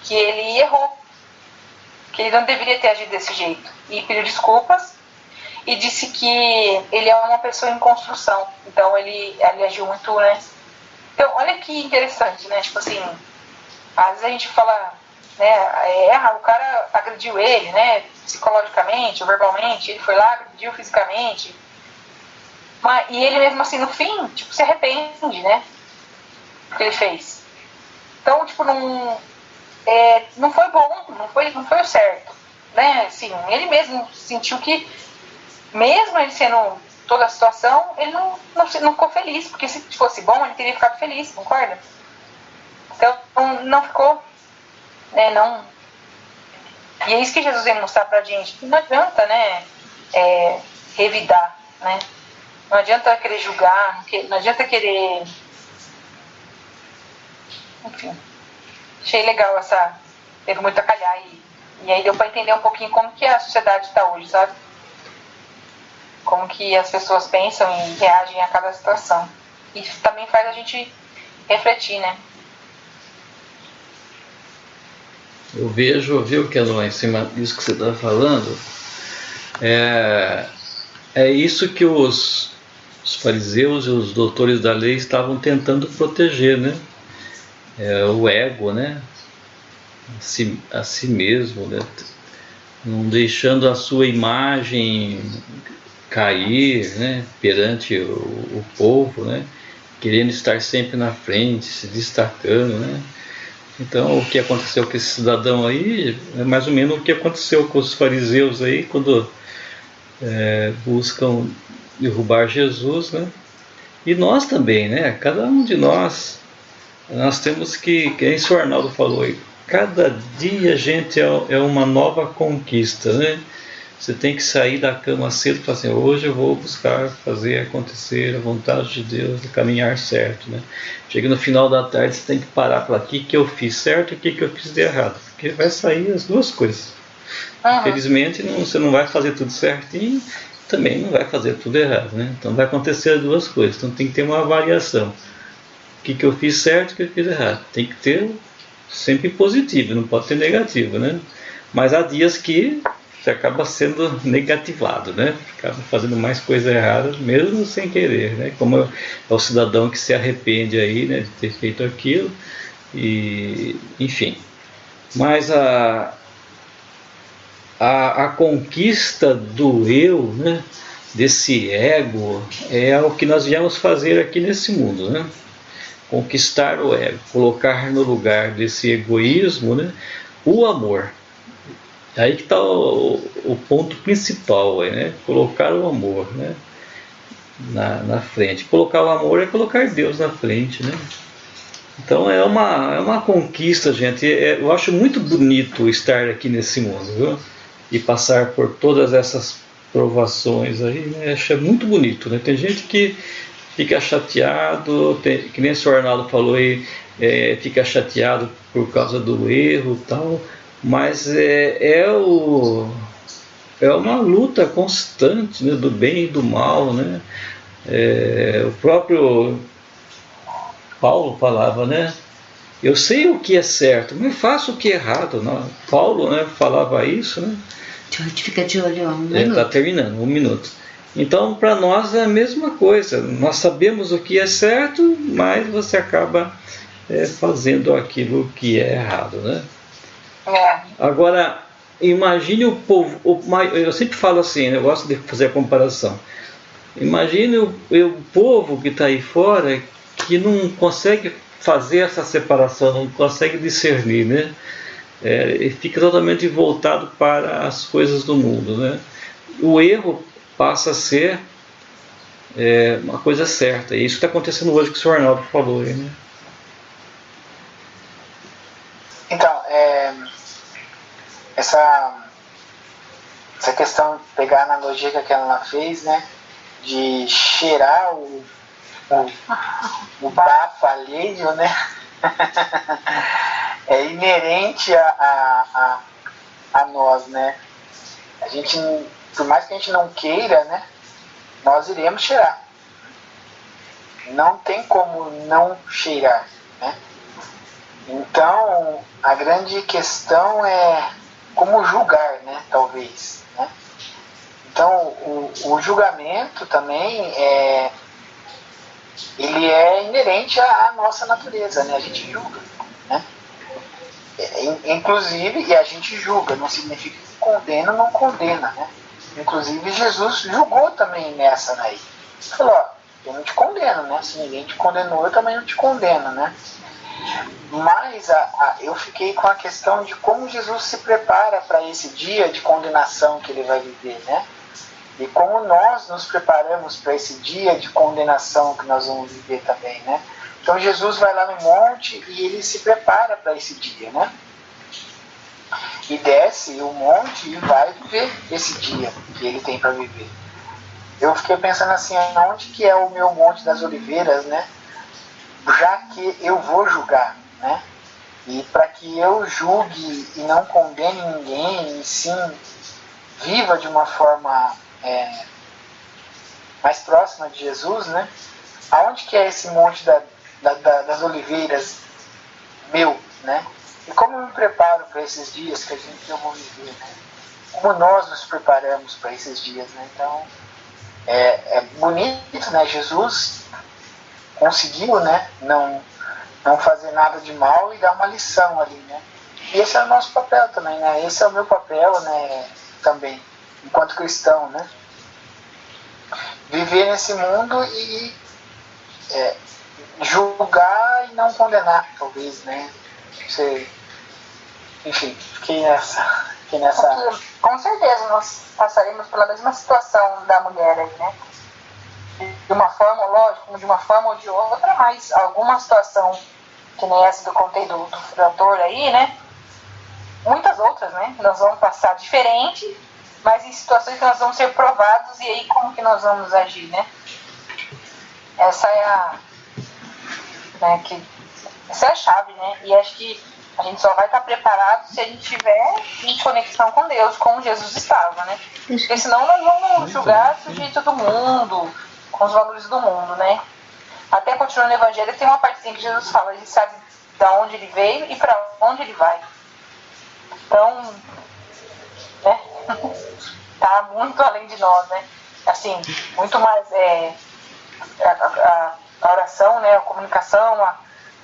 [SPEAKER 6] que ele errou, que ele não deveria ter agido desse jeito, e pediu desculpas e disse que ele é uma pessoa em construção, então ele agiu muito, né? Então, olha que interessante, né? Tipo assim, às vezes a gente fala, né, erra, o cara agrediu ele, né, psicologicamente ou verbalmente, ele foi lá, agrediu fisicamente, e ele mesmo assim, no fim, tipo, se arrepende, né, do que ele fez. Então, tipo, não foi bom, não foi o certo, né, assim, ele mesmo sentiu que, mesmo ele sendo toda a situação, ele não ficou feliz, porque se fosse bom, ele teria ficado feliz, concorda? Então, não ficou, né, não... E é isso que Jesus vem mostrar pra gente, que não adianta, né, revidar, né, não adianta querer julgar, não adianta querer... Enfim, achei legal teve muito a calhar e aí deu pra entender um pouquinho como que a sociedade está hoje, sabe? Como que as pessoas pensam e reagem a cada situação. E também faz a gente refletir, né?
[SPEAKER 1] Eu vejo, viu, que lá em cima disso que você está falando, é isso que os fariseus e os doutores da lei estavam tentando proteger, né? O ego, né? A si mesmo, né? Não deixando a sua imagem cair, né? Perante o povo, né? Querendo estar sempre na frente, se destacando, né? Então, o que aconteceu com esse cidadão aí é mais ou menos o que aconteceu com os fariseus aí, quando buscam derrubar Jesus, né? E nós também, né? Cada um de nós temos que isso o Arnaldo falou aí, cada dia, gente, é uma nova conquista, né? Você tem que sair da cama cedo e falar assim, hoje eu vou buscar fazer acontecer a vontade de Deus, caminhar certo, né? Chega no final da tarde, você tem que parar e falar, o que eu fiz certo e o que eu fiz de errado, porque vai sair as duas coisas. Infelizmente, você não vai fazer tudo certinho, também não vai fazer tudo errado, né? Então vai acontecer as duas coisas, então tem que ter uma avaliação. O que eu fiz certo e o que eu fiz errado. Tem que ter sempre positivo, não pode ter negativo, né? Mas há dias que você acaba sendo negativado, né? Acaba fazendo mais coisa errada, mesmo sem querer, né? Como é o cidadão que se arrepende aí, né, de ter feito aquilo, e enfim. Mas a conquista do eu, né, desse ego, é o que nós viemos fazer aqui nesse mundo, né? Conquistar o ego, colocar no lugar desse egoísmo, né, o amor. Aí que está o ponto principal, né? Colocar o amor, né, na frente. Colocar o amor é colocar Deus na frente, né? Então é uma conquista, gente. Eu acho muito bonito estar aqui nesse mundo, viu? E passar por todas essas provações aí, né? Acho muito bonito, né? Tem gente que fica chateado, que nem o senhor Arnaldo falou aí, fica chateado por causa do erro e tal, mas é uma luta constante, né, do bem e do mal, né? O próprio Paulo falava, né? Eu sei o que é certo, mas faço o que é errado. Não? Paulo, né, falava isso, né?
[SPEAKER 2] George, fica de olho, ó, um
[SPEAKER 1] Está
[SPEAKER 2] minuto.
[SPEAKER 1] terminando, 1 minuto. Então, para nós é a mesma coisa. Nós sabemos o que é certo, mas você acaba fazendo aquilo que é errado, né? Agora, imagine o povo. Eu sempre falo assim, eu gosto de fazer a comparação. Imagine o povo que está aí fora, que não consegue fazer essa separação, não consegue discernir, né? E fica totalmente voltado para as coisas do mundo, né? O erro passa a ser uma coisa certa. E isso está acontecendo hoje que o senhor Arnaldo falou aí, né?
[SPEAKER 7] Então, essa questão, pegar a analogia que a Kelana fez, né, de cheirar o bafo alheio, né, é inerente a nós, né? A gente, por mais que a gente não queira, né? Nós iremos cheirar. Não tem como não cheirar, né? Então, a grande questão é como julgar, né? Talvez, né? Então, o julgamento também ele é inerente à nossa natureza, né? A gente julga, né? Inclusive, e a gente julga, não significa que condena ou não condena, né? Inclusive, Jesus julgou também nessa daí. Falou, ó, eu não te condeno, né? Se ninguém te condenou, eu também não te condeno, né? Mas eu fiquei com a questão de como Jesus se prepara para esse dia de condenação que ele vai viver, né? E como nós nos preparamos para esse dia de condenação que nós vamos viver também, né? Então Jesus vai lá no monte e ele se prepara para esse dia, né? E desce o monte e vai viver esse dia que ele tem para viver. Eu fiquei pensando assim, onde que é o meu Monte das Oliveiras, né? Já que eu vou julgar, né? E para que eu julgue e não condene ninguém, e sim viva de uma forma mais próxima de Jesus, né? Aonde que é esse Monte das Oliveiras meu, né? E como eu me preparo para esses dias que eu vou viver, né? Como nós nos preparamos para esses dias, né? Então, é bonito, né? Jesus conseguiu, né? Não fazer nada de mal e dar uma lição ali, né? E esse é o nosso papel também, né? Esse é o meu papel, né? Também, enquanto cristão, né? Viver nesse mundo e julgar e não condenar, talvez, né? Enfim, fiquei nessa.
[SPEAKER 6] Porque, com certeza nós passaremos pela mesma situação da mulher aí, né? De uma forma, lógico, de uma forma ou de outra, mas alguma situação que nem essa do conteúdo do autor aí, né? Muitas outras, né? Nós vamos passar diferente, mas em situações que nós vamos ser provados, e aí como que nós vamos agir, né? Essa é essa é a chave, né? E acho que a gente só vai estar preparado se a gente tiver em conexão com Deus, como Jesus estava, né? Porque senão nós vamos julgar do jeito do mundo, com os valores do mundo, né? Até continuando o Evangelho, tem uma partezinha que Jesus fala, ele sabe de onde ele veio e para onde ele vai. Então, né? Tá muito além de nós, né? Assim, muito mais a oração, né? A comunicação,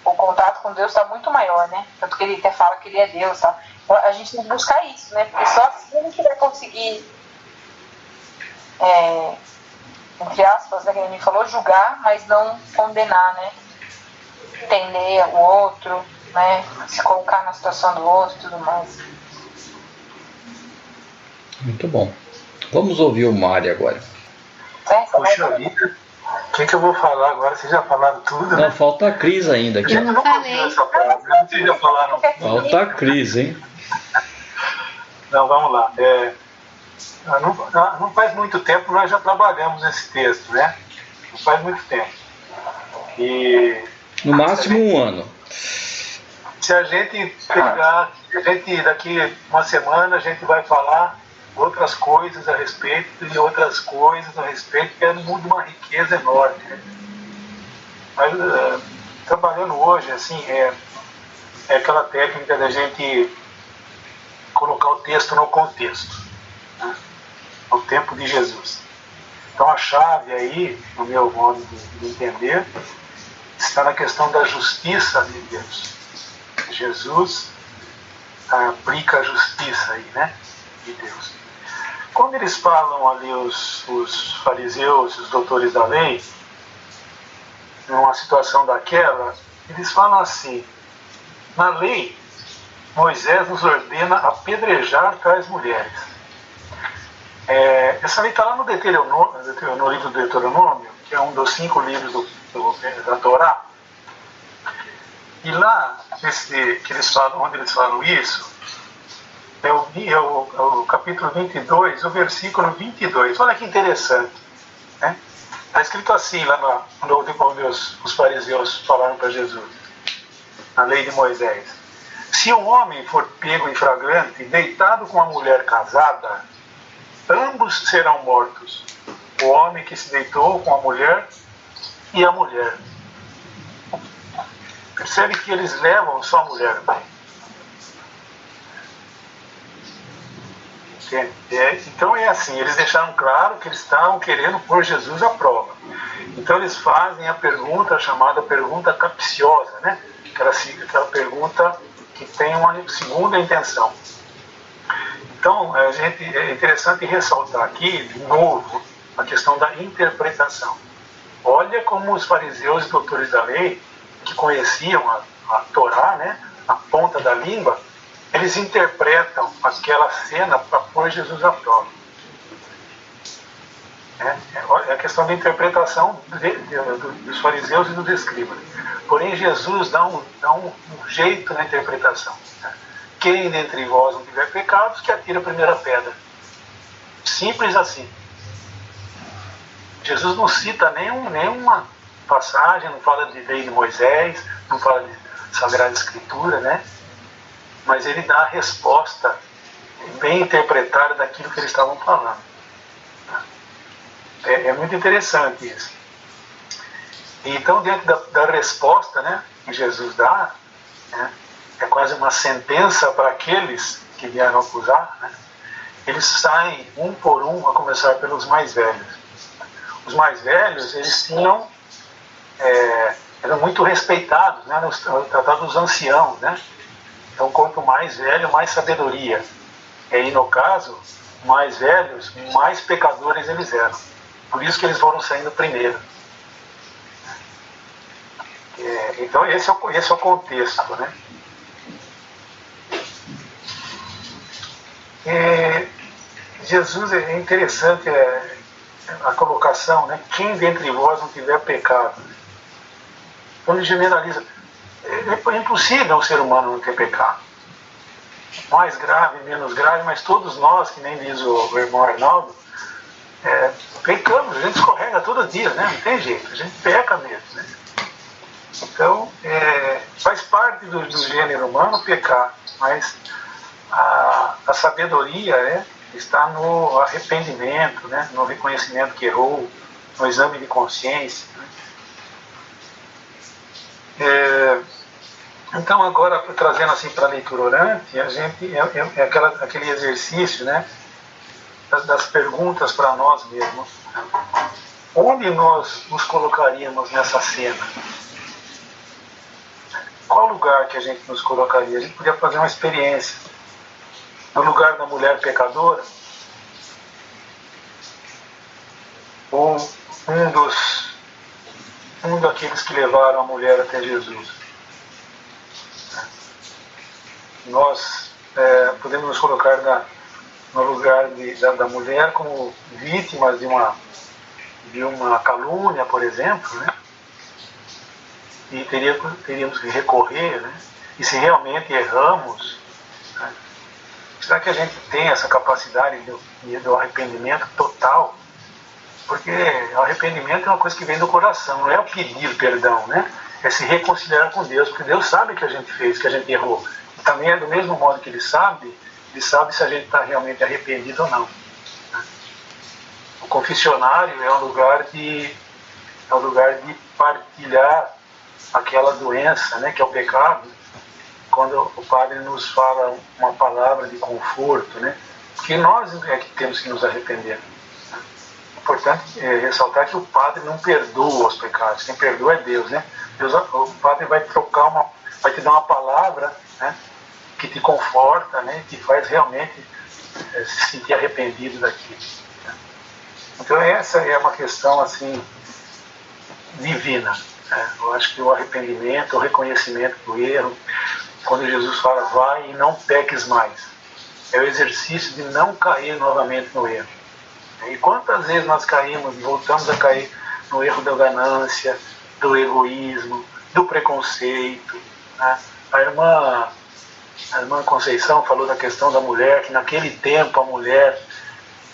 [SPEAKER 6] o contato com Deus está muito maior, né? Tanto que ele até fala que ele é Deus, tá? Então, a gente tem que buscar isso, né? Porque só assim a gente vai conseguir, entre aspas, né, que a gente falou, julgar, mas não condenar, né? Entender o outro, né? Se colocar na situação do outro e tudo mais.
[SPEAKER 1] Muito bom. Vamos ouvir o Mário agora.
[SPEAKER 8] Poxa vida, o que eu vou falar agora? Vocês já falaram tudo, né?
[SPEAKER 1] Não, falta a Cris ainda aqui.
[SPEAKER 8] Eu não falei essa frase, né? Vocês já falaram.
[SPEAKER 1] Falta a Cris, hein?
[SPEAKER 8] Não, vamos lá. Não faz muito tempo nós já trabalhamos esse texto, né? Não faz muito tempo. E
[SPEAKER 1] no máximo um ano.
[SPEAKER 8] Se a gente pegar, daqui uma semana a gente vai falar outras coisas a respeito e outras coisas a respeito, que é um mundo de uma riqueza enorme, né? Mas trabalhando hoje, assim, é aquela técnica da gente colocar o texto no contexto, né? No tempo de Jesus. Então a chave aí, no meu modo de entender, está na questão da justiça de Deus. Jesus aplica a justiça aí, né? De Deus. Quando eles falam ali, os fariseus, os doutores da lei, numa situação daquela, eles falam assim: na lei, Moisés nos ordena apedrejar tais mulheres. Essa lei está lá no livro do Deuteronômio, que é um dos 5 livros da Torá. E lá, que eles falam, onde eles falam isso, é o capítulo 22, o versículo 22. Olha que interessante, né? Está escrito assim lá onde os fariseus falaram para Jesus, na lei de Moisés: Se um homem for pego em flagrante, deitado com uma mulher casada, ambos serão mortos. O homem que se deitou com a mulher e a mulher. Percebe que eles levam só a mulher, né? Então é assim, eles deixaram claro que eles estavam querendo pôr Jesus à prova. Então eles fazem a pergunta chamada pergunta capciosa, né? Aquela pergunta que tem uma segunda intenção. Então é interessante ressaltar aqui, de novo, a questão da interpretação. Olha como os fariseus e doutores da lei, que conheciam a Torá, né? A ponta da língua, eles interpretam aquela cena para pôr Jesus à prova. É a questão da interpretação dos fariseus e dos escribas. Porém, Jesus dá um jeito na interpretação. Quem dentre vós não tiver pecados, que atire a primeira pedra. Simples assim. Jesus não cita nenhuma passagem, não fala de lei de Moisés, não fala de Sagrada Escritura, né? Mas ele dá a resposta bem interpretada daquilo que eles estavam falando. É muito interessante isso. Então, diante da resposta, né, que Jesus dá, né, é quase uma sentença para aqueles que vieram acusar, né, eles saem um por um, a começar pelos mais velhos. Os mais velhos, eles tinham, eram muito respeitados, né, no tratado dos anciãos, né? Então, quanto mais velho, mais sabedoria. E aí, no caso, mais velhos, mais pecadores eles eram. Por isso que eles foram saindo primeiro. Então, esse é o contexto, né? Jesus, é interessante a colocação, né? Quem dentre vós não tiver pecado? Quando ele generaliza, é impossível um ser humano não ter pecado. Mais grave, menos grave, mas todos nós, que nem diz o irmão Arnaldo, pecamos, a gente escorrega todo dia, né? Não tem jeito, a gente peca mesmo, né? Então, faz parte do gênero humano pecar, mas a sabedoria está no arrependimento, né? No reconhecimento que errou, no exame de consciência, né? Então, agora, trazendo assim para a leitura orante, a gente aquele exercício, né, das perguntas para nós mesmos. Onde nós nos colocaríamos nessa cena? Qual lugar que a gente nos colocaria? A gente podia fazer uma experiência. No lugar da mulher pecadora, ou um daqueles que levaram a mulher até Jesus. Nós podemos nos colocar no lugar da mulher como vítimas de uma calúnia, por exemplo, né? E teríamos que recorrer, né? E se realmente erramos, né? Será que a gente tem essa capacidade do arrependimento total? Porque o arrependimento é uma coisa que vem do coração, não é o pedir perdão, né? É se reconciliar com Deus, porque Deus sabe que a gente fez, que a gente errou. E também é do mesmo modo que Ele sabe se a gente está realmente arrependido ou não. O confessionário é um lugar de partilhar aquela doença, né, que é o pecado, quando o padre nos fala uma palavra de conforto, né, que nós é que temos que nos arrepender. É importante ressaltar que o padre não perdoa os pecados, quem perdoa é Deus, né? O padre vai te dar uma palavra, né, que te conforta, né, que faz realmente se sentir arrependido daquilo. Né? Então essa é uma questão assim divina. Né? Eu acho que o arrependimento, o reconhecimento do erro, quando Jesus fala vai e não peques mais, é o exercício de não cair novamente no erro. E quantas vezes nós caímos e voltamos a cair no erro da ganância, do egoísmo, do preconceito. Né? A irmã Conceição falou da questão da mulher, que naquele tempo a mulher,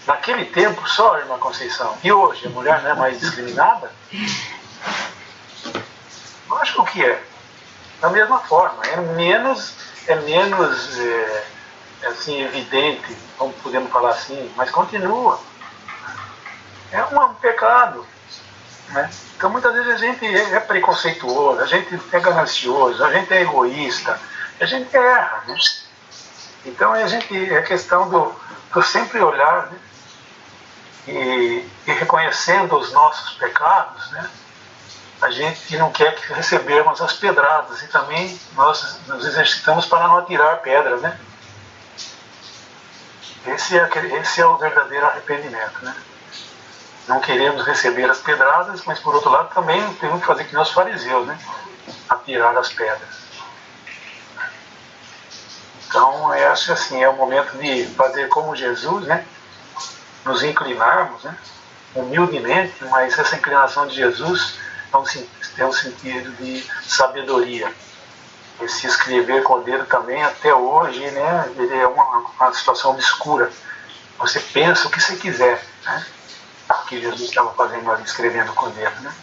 [SPEAKER 8] naquele tempo só, irmã Conceição, e hoje a mulher não é mais discriminada? Eu acho que o que é? Da mesma forma, é menos é menos assim, evidente, como podemos falar assim, mas continua. É um pecado. Né? Então muitas vezes a gente é preconceituoso, a gente é ganancioso, a gente é egoísta, a gente erra. Né? Então é questão do sempre olhar, né? e reconhecendo os nossos pecados, né? A gente não quer que recebermos as pedradas e também nós nos exercitamos para não atirar pedras, né? Esse é o verdadeiro arrependimento, né? Não queremos receber as pedradas, mas por outro lado também temos que fazer que nós fariseus, né? Atirar as pedras. Então, esse assim, é o momento de fazer como Jesus, né? Nos inclinarmos, né? Humildemente, mas essa inclinação de Jesus tem um sentido de sabedoria. Esse escrever com o dedo também, até hoje, né? Ele é uma situação obscura. Você pensa o que você quiser, né? O que Jesus estava fazendo ali, escrevendo com o dedo, né?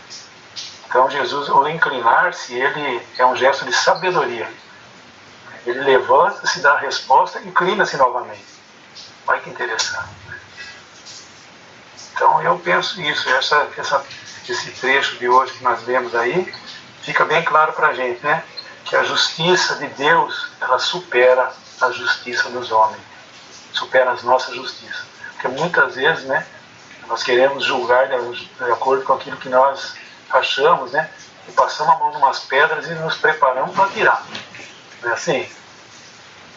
[SPEAKER 8] Então, Jesus, o inclinar-se, ele é um gesto de sabedoria. Ele levanta-se, dá a resposta e inclina-se novamente. Olha que interessante. Então eu penso isso, esse trecho de hoje que nós lemos aí, fica bem claro para a gente, né? Que a justiça de Deus, ela supera a justiça dos homens, supera as nossas justiças. Porque muitas vezes, né, nós queremos julgar de acordo com aquilo que nós achamos, né? E passamos a mão em umas pedras e nos preparamos para tirar. Não é assim?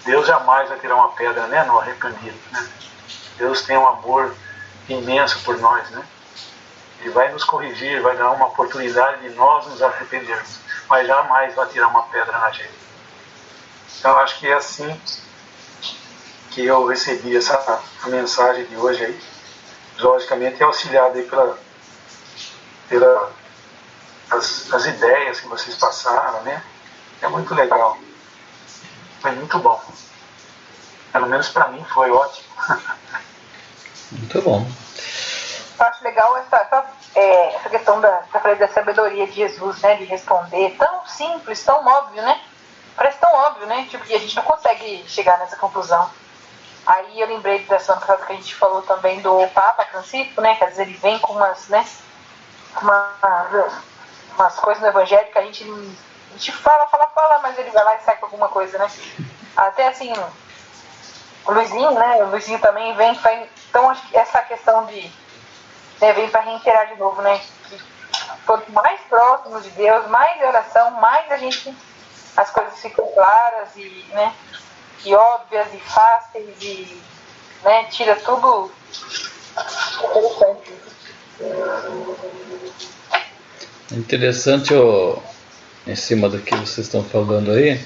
[SPEAKER 8] Deus jamais vai tirar uma pedra, né, no arrependido, né? Deus tem um amor imenso por nós, né? Ele vai nos corrigir, vai dar uma oportunidade de nós nos arrependermos, mas jamais vai tirar uma pedra na gente. Então acho que é assim que eu recebi essa mensagem de hoje aí, logicamente auxiliado aí pelas ideias que vocês passaram, né? É muito legal, foi muito bom, pelo menos para mim foi ótimo.
[SPEAKER 1] Muito bom.
[SPEAKER 6] Eu acho legal essa questão da sabedoria de Jesus, né? De responder, tão simples, tão óbvio, né? Parece tão óbvio, né? Tipo, que a gente não consegue chegar nessa conclusão. Aí eu lembrei da semana passada que a gente falou também do Papa Francisco, né? Que às vezes ele vem com umas coisas no Evangelho que a gente fala, mas ele vai lá e sai com alguma coisa, né? Até assim, o Luizinho, né? O Luizinho também vem. Então acho que essa questão de vem para reiterar de novo, né? Que quanto mais próximos de Deus, mais oração, mais as coisas ficam claras e, né? E óbvias e fáceis e, né? Tira tudo interessante.
[SPEAKER 1] Interessante em cima do que vocês estão falando aí.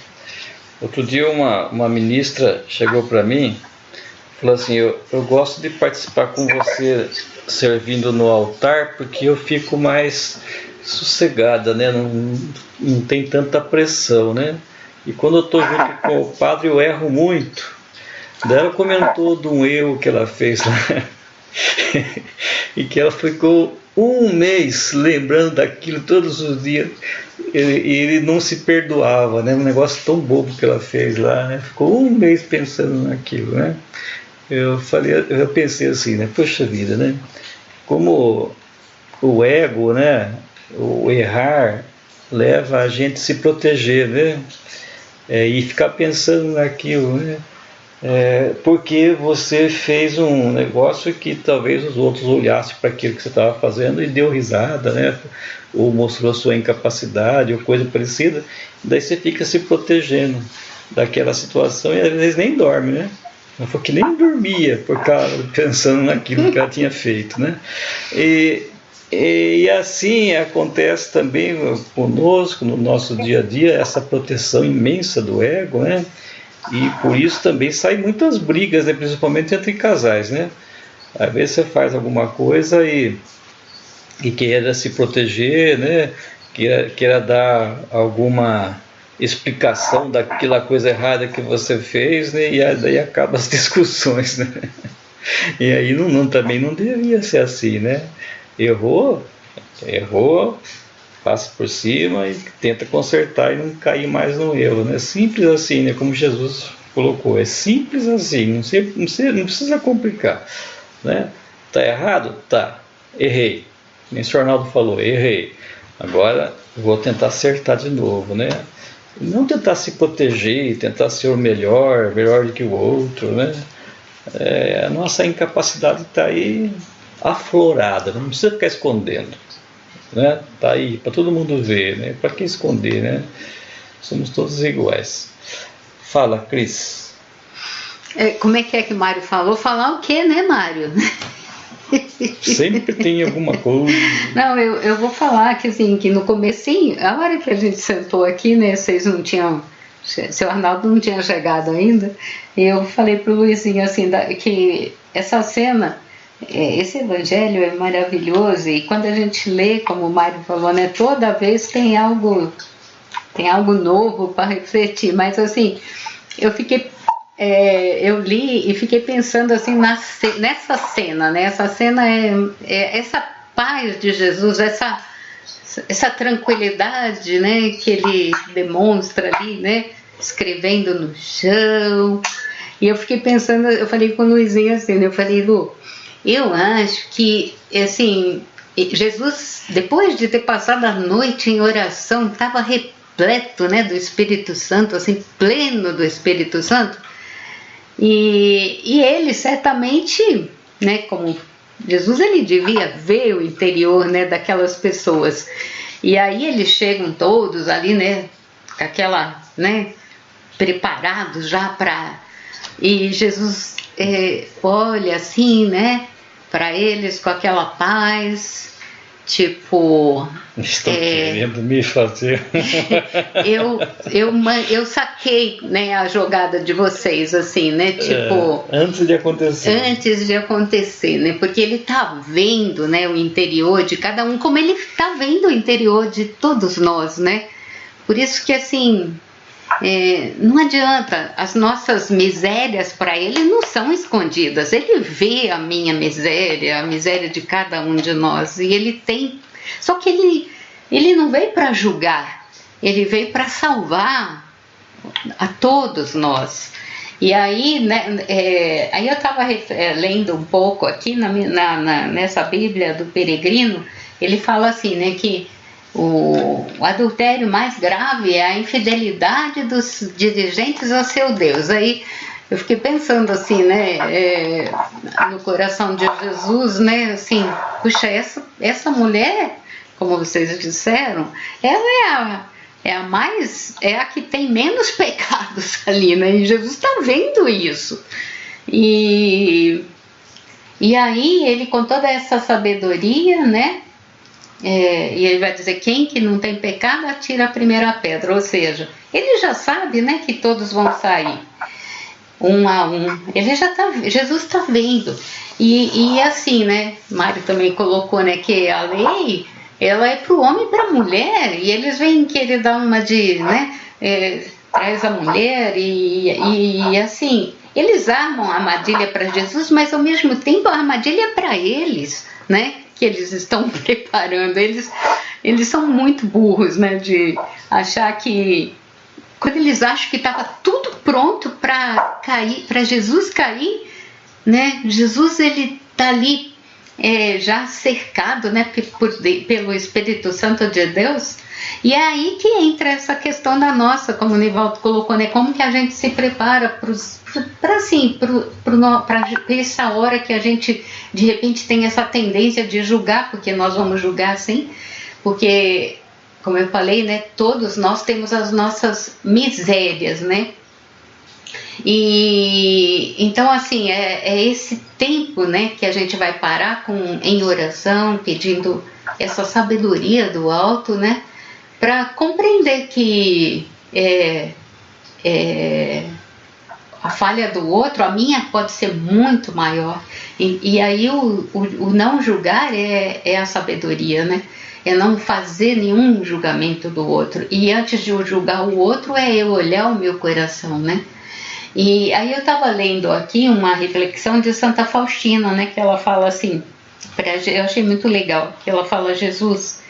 [SPEAKER 1] Outro dia uma ministra chegou para mim e falou assim, eu gosto de participar com você servindo no altar porque eu fico mais sossegada, né? Não tem tanta pressão, né? E quando eu estou junto com o padre eu erro muito. Daí ela comentou de um erro que ela fez lá e que ela ficou um mês lembrando daquilo todos os dias. Ele não se perdoava, né? Um negócio tão bobo que ela fez lá, né? Ficou um mês pensando naquilo, né? Eu pensei assim, né? Poxa vida, né? Como o ego, né? O errar leva a gente a se proteger, né? E ficar pensando naquilo, né? Porque você fez um negócio que talvez os outros olhassem para aquilo que você estava fazendo e deu risada, né? Ou mostrou sua incapacidade ou coisa parecida, daí você fica se protegendo daquela situação e às vezes nem dorme, né? Ela falou que nem dormia por causa pensando naquilo que ela tinha feito, né? E assim acontece também conosco no nosso dia a dia, essa proteção imensa do ego, né? E por isso também saem muitas brigas, né? Principalmente entre casais, né? Às vezes você faz alguma coisa e queira se proteger, né? Queira dar alguma explicação daquela coisa errada que você fez, né? E daí acabam as discussões, né? E aí também não deveria ser assim, né? Errou, passa por cima e tenta consertar e não cair mais no erro, né? Simples assim, né? Como Jesus colocou, é simples assim, não precisa complicar, né? Tá errado? Tá, errei. Nem o Arnaldo falou, errei. Agora vou tentar acertar de novo, né? Não tentar se proteger, tentar ser o melhor do que o outro, né? A nossa incapacidade está aí aflorada, não precisa ficar escondendo, né? Tá aí para todo mundo ver, né? Para que esconder, né? Somos todos iguais. Fala, Cris.
[SPEAKER 2] Como é que o Mário falou? Falar o quê, né, Mário?
[SPEAKER 1] Sempre tem alguma coisa.
[SPEAKER 2] Não, eu vou falar que, assim, que no comecinho, a hora que a gente sentou aqui, né, vocês não tinham, seu Arnaldo não tinha chegado ainda, eu falei pro Luizinho, assim, que essa cena, esse evangelho é maravilhoso, e quando a gente lê, como o Mário falou, né, toda vez tem algo novo para refletir, mas assim, eu li e fiquei pensando assim nessa cena, né? Essa cena é essa paz de Jesus, essa tranquilidade, né, que ele demonstra ali, né, escrevendo no chão. E eu fiquei pensando, eu falei com o Luizinho assim, né, eu falei, Lu, eu acho que, assim, Jesus, depois de ter passado a noite em oração, estava repleto, né, do Espírito Santo, assim, pleno do Espírito Santo. E ele certamente, né, como Jesus, ele devia ver o interior, né, daquelas pessoas. E aí eles chegam todos ali, né, com aquela, né, preparados já para... E Jesus olha assim, né, para eles com aquela paz, tipo...
[SPEAKER 1] Estão querendo me fazer.
[SPEAKER 2] eu saquei, né, a jogada de vocês, assim, né, tipo...
[SPEAKER 1] Antes de acontecer.
[SPEAKER 2] Antes de acontecer, né, porque ele tá vendo, né, o interior de cada um, como ele tá vendo o interior de todos nós, né? Por isso que, assim, não adianta, as nossas misérias para ele não são escondidas. Ele vê a minha miséria, a miséria de cada um de nós, e ele tem... Só que ele não veio para julgar, ele veio para salvar a todos nós. E aí, né, aí eu estava lendo um pouco aqui nessa Bíblia do Peregrino, ele fala assim, né, que o adultério mais grave é a infidelidade dos dirigentes ao seu Deus. Aí eu fiquei pensando assim, né, no coração de Jesus, né, assim, puxa, essa mulher, como vocês disseram, ela é a que tem menos pecados ali, né, e Jesus está vendo isso. E aí ele, com toda essa sabedoria, né, e ele vai dizer, quem que não tem pecado atira a primeira pedra, ou seja, ele já sabe, né, que todos vão sair um a um, Jesus está vendo, e assim, né, Mário também colocou, né, que a lei, ela é para o homem e para a mulher, e eles vêm querer dar uma de, né, traz a mulher, e assim, eles armam a armadilha para Jesus, mas ao mesmo tempo a armadilha é para eles, né, que eles estão preparando. Eles são muito burros, né, de achar que, quando eles acham que estava tudo pronto para cair, para Jesus cair, né, Jesus, ele está ali já cercado, né, pelo Espírito Santo de Deus. E é aí que entra essa questão da nossa, como o Nivaldo colocou, né, como que a gente se prepara para essa hora que a gente de repente tem essa tendência de julgar, porque nós vamos julgar assim, porque, como eu falei, né, todos nós temos as nossas misérias, né? E então, assim, é esse tempo, né, que a gente vai parar em oração, pedindo essa sabedoria do alto, né, para compreender que a falha do outro, a minha pode ser muito maior, e aí o não julgar é a sabedoria, né? É não fazer nenhum julgamento do outro, e antes de eu julgar o outro é eu olhar o meu coração, né? E aí eu estava lendo aqui uma reflexão de Santa Faustina, né, que ela fala assim, eu achei muito legal, que ela fala, Jesus,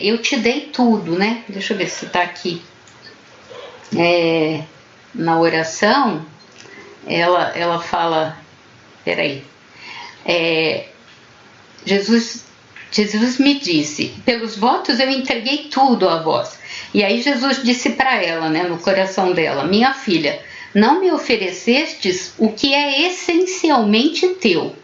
[SPEAKER 2] eu te dei tudo, né? Deixa eu ver se está aqui. Na oração, ela fala, peraí, Jesus me disse, pelos votos eu entreguei tudo a vós. E aí Jesus disse para ela, né, no coração dela, minha filha, não me oferecestes o que é essencialmente teu.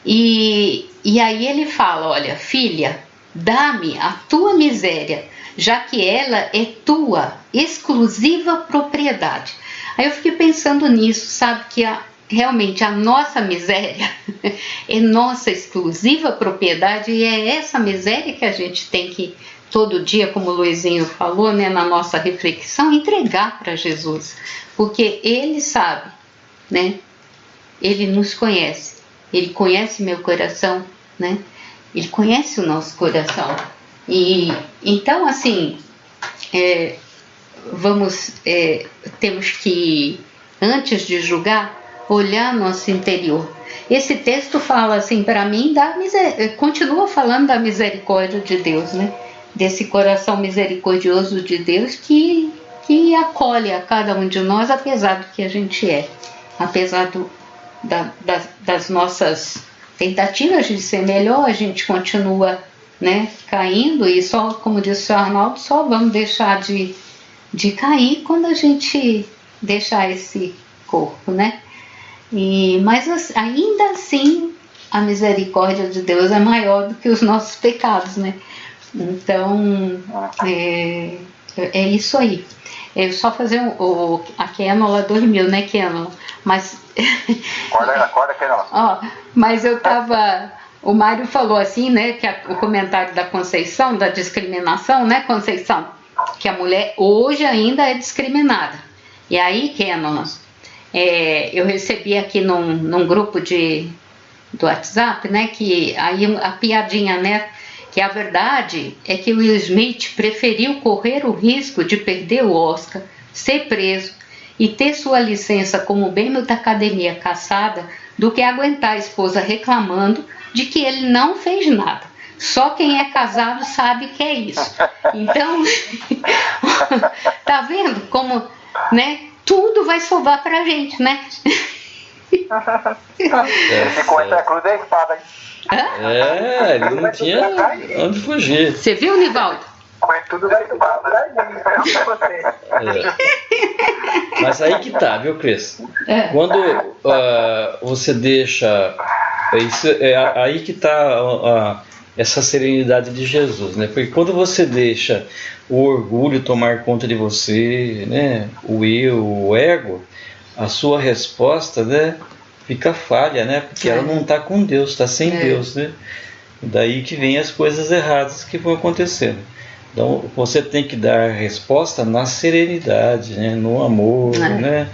[SPEAKER 2] E aí ele fala, olha, filha, dá-me a tua miséria, já que ela é tua exclusiva propriedade. Aí eu fiquei pensando nisso, sabe, que realmente a nossa miséria é nossa exclusiva propriedade, e é essa miséria que a gente tem que, todo dia, como o Luizinho falou, né, na nossa reflexão, entregar para Jesus, porque Ele sabe, né, Ele nos conhece, Ele conhece meu coração, né, Ele conhece o nosso coração, e então assim, temos que, antes de julgar, olhar nosso interior. Esse texto fala assim, para mim, continua falando da misericórdia de Deus, né? Desse coração misericordioso de Deus que acolhe a cada um de nós, apesar do que a gente é, apesar das nossas tentativas de ser melhor, a gente continua, né, caindo, e só, como disse o Arnaldo, só vamos deixar de cair quando a gente deixar esse corpo, né? Mas ainda assim a misericórdia de Deus é maior do que os nossos pecados, né? Então é isso aí. Eu só fazer a Kenola dormiu, né, Kenola? Mas
[SPEAKER 3] acorda Kenola.
[SPEAKER 2] Mas eu tava, o Mário falou assim, né, que o comentário da Conceição, da discriminação, né, Conceição, que a mulher hoje ainda é discriminada. E aí, Kenola, eu recebi aqui num grupo do WhatsApp, né, que aí a piadinha, né, que a verdade é que o Will Smith preferiu correr o risco de perder o Oscar, ser preso e ter sua licença como membro da academia cassada do que aguentar a esposa reclamando de que ele não fez nada. Só quem é casado sabe que é isso. Então, tá vendo como, né, tudo vai sobrar pra gente, né?
[SPEAKER 3] Ficou entre a cruz e a espada, hein?
[SPEAKER 1] Ele não tinha onde fugir.
[SPEAKER 2] Você viu, Nivaldo?
[SPEAKER 7] Mas tudo vai sobrar pra gente.
[SPEAKER 1] Mas aí que tá, viu, Cris? Quando você deixa... aí que tá essa serenidade de Jesus, né? Porque quando você deixa o orgulho tomar conta de você, né? O eu, o ego, a sua resposta, né, fica falha, né? Porque ela não está com Deus, está sem Deus, né? Daí que vem as coisas erradas que vão acontecendo. Então você tem que dar resposta na serenidade, né? No amor, né?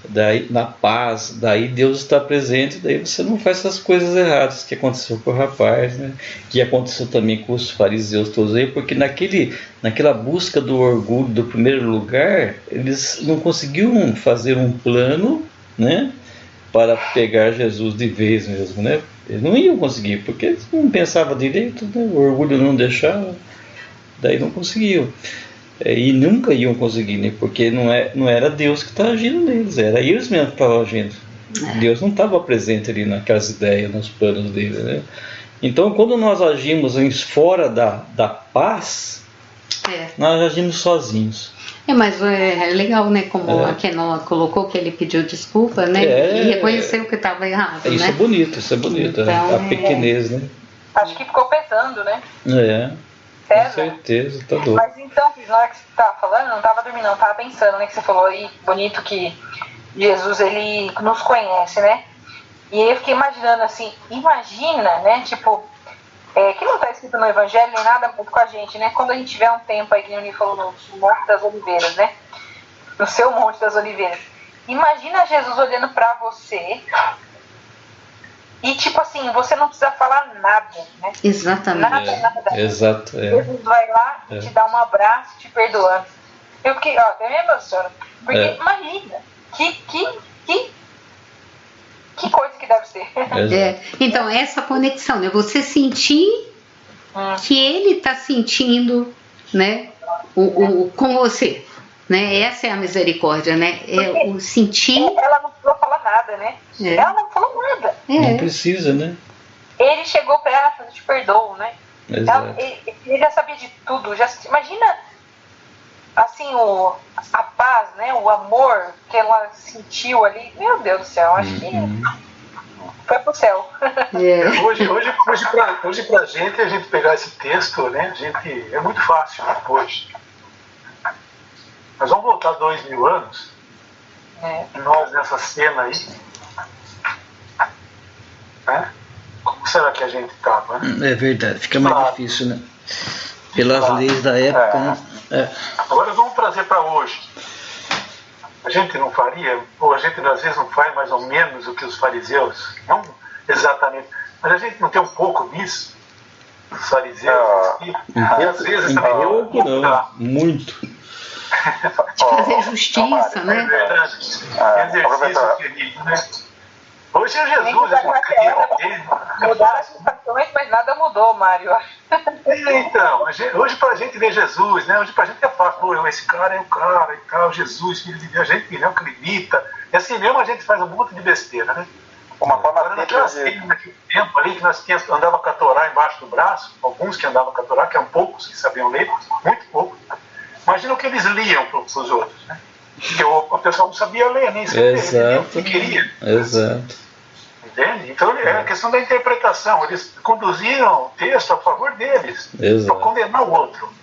[SPEAKER 1] Daí, na paz, daí Deus está presente, daí você não faz essas coisas erradas que aconteceu com o rapaz, né? Que aconteceu também com os fariseus todos aí, porque naquela busca do orgulho do primeiro lugar, eles não conseguiam fazer um plano, né? Para pegar Jesus de vez mesmo, né? Eles não iam conseguir, porque eles não pensavam direito, né? O orgulho não deixava, daí não conseguiam. E nunca iam conseguir, né? Porque não era Deus que estava agindo neles, era eles mesmos que estavam agindo. Deus não estava presente ali naquelas ideias, nos planos dele, né? Então, quando nós agimos fora da paz, nós agimos sozinhos.
[SPEAKER 2] Mas é legal, né? Como a Kenola colocou, que ele pediu desculpa, né? E reconheceu que estava errado,
[SPEAKER 1] isso,
[SPEAKER 2] né?
[SPEAKER 1] Isso é bonito,
[SPEAKER 2] então,
[SPEAKER 1] né? A pequenez, né?
[SPEAKER 6] Acho que ficou pesando, né?
[SPEAKER 1] Com certeza, tá doido.
[SPEAKER 6] Mas então, na hora que você estava falando, não estava dormindo, não, estava pensando, né? Que você falou aí, bonito, que Jesus, ele nos conhece, né? E aí eu fiquei imaginando assim, imagina, né? Tipo, que não está escrito no Evangelho nem nada muito com a gente, né? Quando a gente tiver um tempo aí, que o Nini falou no Monte das Oliveiras, né? No seu Monte das Oliveiras. Imagina Jesus olhando para você e tipo assim, você não precisa falar nada, né?
[SPEAKER 2] Exatamente.
[SPEAKER 6] Nada.
[SPEAKER 1] Exato.
[SPEAKER 6] Jesus vai lá e te dá um abraço te perdoando. Eu fiquei, até me emociona. Porque imagina, que coisa que deve ser.
[SPEAKER 2] Então, essa conexão, né? Você sentir que ele está sentindo, né, com você. Né? Essa é a misericórdia, né? É o sentir.
[SPEAKER 6] Ela não precisou falar nada, né? Ela não falou nada.
[SPEAKER 1] Não precisa, né?
[SPEAKER 6] Ele chegou para ela e falou, te perdoo, né? Ele já sabia de tudo. Imagina, assim, a paz, né? O amor que ela sentiu ali. Meu Deus do céu, acho que foi pro céu.
[SPEAKER 8] Hoje pra gente, a gente pegar esse texto, né? É muito fácil hoje. Mas vamos voltar 2000 anos. Nós nessa cena aí. Né? Como será que a gente estava? Né?
[SPEAKER 1] É verdade, fica mais difícil, né? Pelas leis da época. Né?
[SPEAKER 8] Agora vamos trazer para hoje. A gente não faria, ou a gente às vezes não faz mais ou menos o que os fariseus, não exatamente, mas a gente não tem um pouco disso, os fariseus, e às vezes também
[SPEAKER 1] muito.
[SPEAKER 2] De fazer justiça, né?
[SPEAKER 8] É verdade. Exercício querido, né? Hoje é Jesus,
[SPEAKER 6] mudaram as estações, mas nada mudou, Mário.
[SPEAKER 8] Então, hoje pra gente ver Jesus, né? Hoje pra gente é fácil, pô, esse cara é o cara e tal, Jesus, filho de Deus, a gente não acredita. E assim mesmo a gente faz um monte de besteira, né?
[SPEAKER 3] Uma forma
[SPEAKER 8] naquele tempo ali que nós andava com a Torá embaixo do braço, alguns que andavam com a Torá, que eram poucos que sabiam ler, muito pouco. Imagina o que eles liam para os outros, né? Porque o pessoal não sabia ler, nem escrever, nem queria.
[SPEAKER 1] Exato.
[SPEAKER 8] Entende? Então é a questão da interpretação. Eles conduziram o texto a favor deles, para condenar o outro.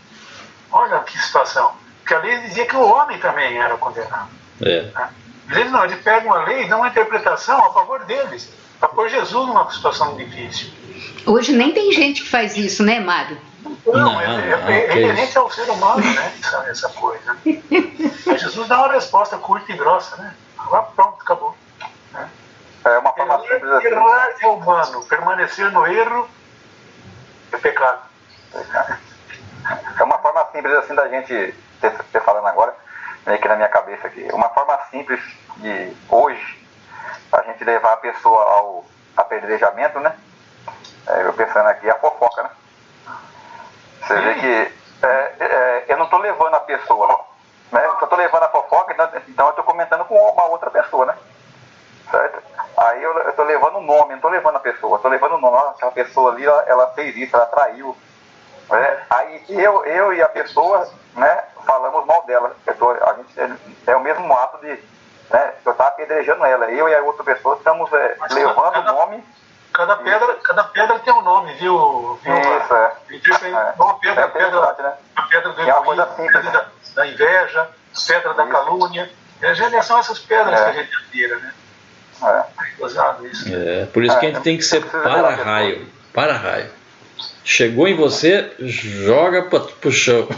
[SPEAKER 8] Olha que situação. Porque a lei dizia que o homem também era condenado. Eles pegam a lei e dão uma interpretação a favor deles, para pôr Jesus numa situação difícil.
[SPEAKER 2] Hoje nem tem gente que faz isso, né, Mário?
[SPEAKER 8] Não, é inerente ao ser humano, né? Essa coisa. Mas Jesus dá uma resposta curta e grossa, né? Agora pronto, acabou. Né?
[SPEAKER 3] É uma forma simples assim.
[SPEAKER 8] Errar é humano, permanecer no erro é pecado.
[SPEAKER 3] É uma forma simples assim da gente ter falando agora, meio que na minha cabeça aqui. Uma forma simples de hoje a gente levar a pessoa ao apedrejamento, né? Eu pensando aqui, a fofoca, né? Você vê que eu não estou levando a pessoa, né? Eu estou levando a fofoca, então eu estou comentando com uma outra pessoa, né? Certo? Aí eu estou levando o nome, não estou levando a pessoa, estou levando o nome. Aquela pessoa ali, ela fez isso, ela traiu. Né? Aí eu e a pessoa, né, falamos mal dela. A gente, é o mesmo ato de, né, eu estar apedrejando ela. Eu e a outra pessoa estamos levando o nome.
[SPEAKER 8] Cada pedra tem um nome, viu?
[SPEAKER 3] Isso,
[SPEAKER 8] Uma pedra,
[SPEAKER 3] né?
[SPEAKER 8] A pedra do egoísmo, a pedra da inveja, a pedra da calúnia. São essas pedras que a gente atira, né?
[SPEAKER 1] Por isso que a gente tem que ser para-raio. Para-raio. Chegou em você, joga pro chão.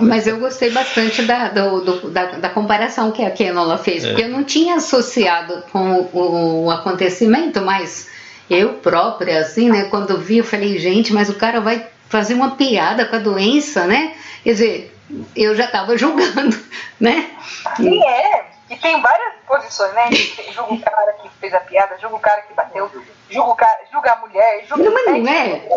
[SPEAKER 2] Mas eu gostei bastante da comparação que a Kenola fez, porque eu não tinha associado com o acontecimento, mas eu própria, assim, né, quando vi, eu falei, gente, mas o cara vai fazer uma piada com a doença, né? Quer dizer, eu já estava julgando, né?
[SPEAKER 6] Sim, e tem várias posições, né? Julga o cara que fez a piada, julga o cara que bateu, julga a mulher, julga
[SPEAKER 2] mas não é.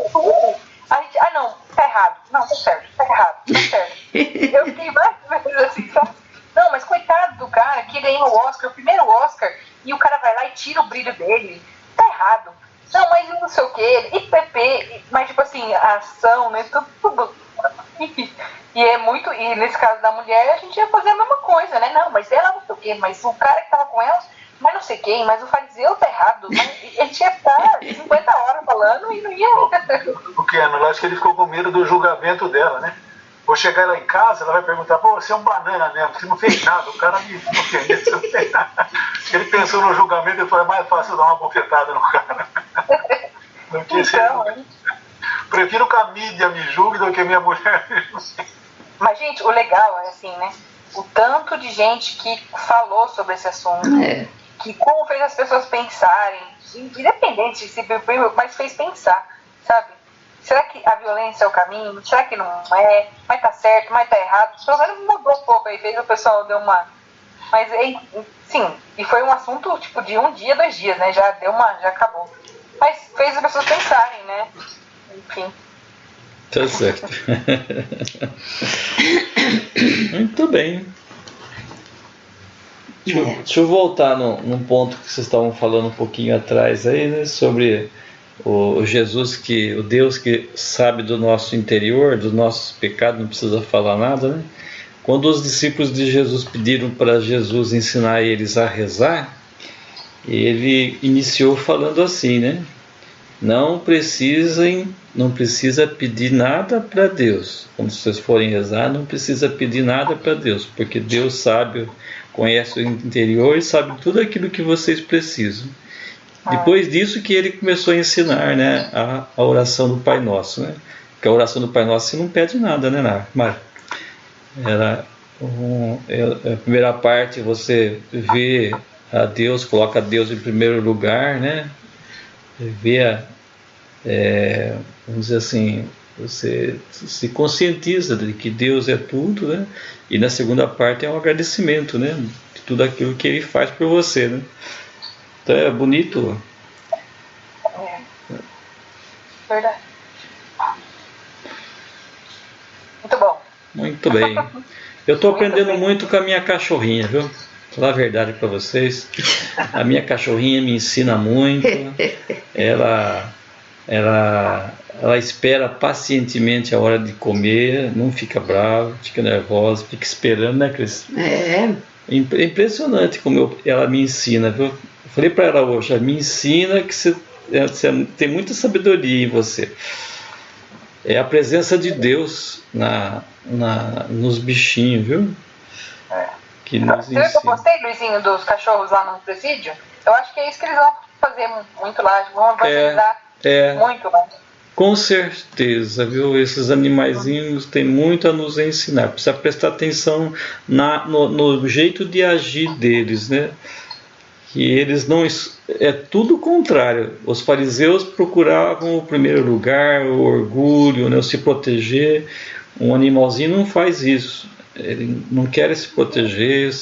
[SPEAKER 6] A gente, não, tá errado. Não, tá certo, tá errado, tá certo. Eu fiquei várias vezes assim, sabe? Não, mas coitado do cara que ganhou o Oscar, o primeiro Oscar, e o cara vai lá e tira o brilho dele. Tá errado. Não, mas não sei o que, e PP, mas tipo assim, a ação, né, tudo. E nesse caso da mulher, a gente ia fazer a mesma coisa, né? Não, mas ela não sei o que, mas o cara que tava com ela, mas não sei quem, mas o fariseu tá errado. Mas ele tinha que estar 50 horas falando e não ia.
[SPEAKER 8] O que eu acho que ele ficou com medo do julgamento dela, né? Vou chegar lá em casa, ela vai perguntar, pô, você é um banana mesmo, você não fez nada, o cara me ofendeu. Ele pensou no julgamento e falou, é mais fácil dar uma bofetada no cara. Prefiro que a mídia me julgue do que a minha mulher me julgue.
[SPEAKER 6] Mas, gente, o legal é assim, né? O tanto de gente que falou sobre esse assunto, que como fez as pessoas pensarem, independente se mas fez pensar, sabe? Será que a violência é o caminho? Será que não é? Mas tá certo, mas tá errado? Pelo menos mudou um pouco aí, fez o pessoal deu uma... Mas, sim, e foi um assunto, tipo, de 1 dia, 2 dias, né? Já acabou. Mas fez as pessoas pensarem, né? Enfim.
[SPEAKER 1] Tá certo. Muito bem. Deixa eu voltar num ponto que vocês estavam falando um pouquinho atrás aí, né, sobre o Jesus, o Deus que sabe do nosso interior, dos nossos pecados, não precisa falar nada, né? Quando os discípulos de Jesus pediram para Jesus ensinar eles a rezar, ele iniciou falando assim, né? Não precisa pedir nada para Deus. Quando vocês forem rezar, não precisa pedir nada para Deus, porque Deus sabe, conhece o interior e sabe tudo aquilo que vocês precisam. Depois disso que ele começou a ensinar, né, a oração do Pai Nosso, né? Porque a oração do Pai Nosso você não pede nada, né, Mário? A primeira parte você vê a Deus, coloca Deus em primeiro lugar, né? Vê vamos dizer assim, você se conscientiza de que Deus é tudo, né? E na segunda parte é um agradecimento, né? De tudo aquilo que Ele faz por você, né? Então é bonito.
[SPEAKER 6] Verdade. Muito bom.
[SPEAKER 1] Muito bem. Eu estou aprendendo muito com a minha cachorrinha, viu? Vou falar a verdade para vocês. A minha cachorrinha me ensina muito. Ela espera pacientemente a hora de comer, não fica brava, fica nervosa, fica esperando, né, Cris? É impressionante como ela me ensina, viu? Eu falei para ela hoje, me ensina que você tem muita sabedoria em você. É a presença de Deus nos bichinhos, viu? Que nos ensina.
[SPEAKER 6] Eu gostei, Luizinho, dos cachorros lá no presídio. Eu acho que é isso que eles vão fazer muito lá, vão evangelizar muito lá.
[SPEAKER 1] Com certeza, viu? Esses animaizinhos têm muito a nos ensinar. Precisa prestar atenção no jeito de agir deles, né? Que eles não... É tudo o contrário. Os fariseus procuravam o primeiro lugar, o orgulho, né? O se proteger. Um animalzinho não faz isso. Ele não quer se proteger,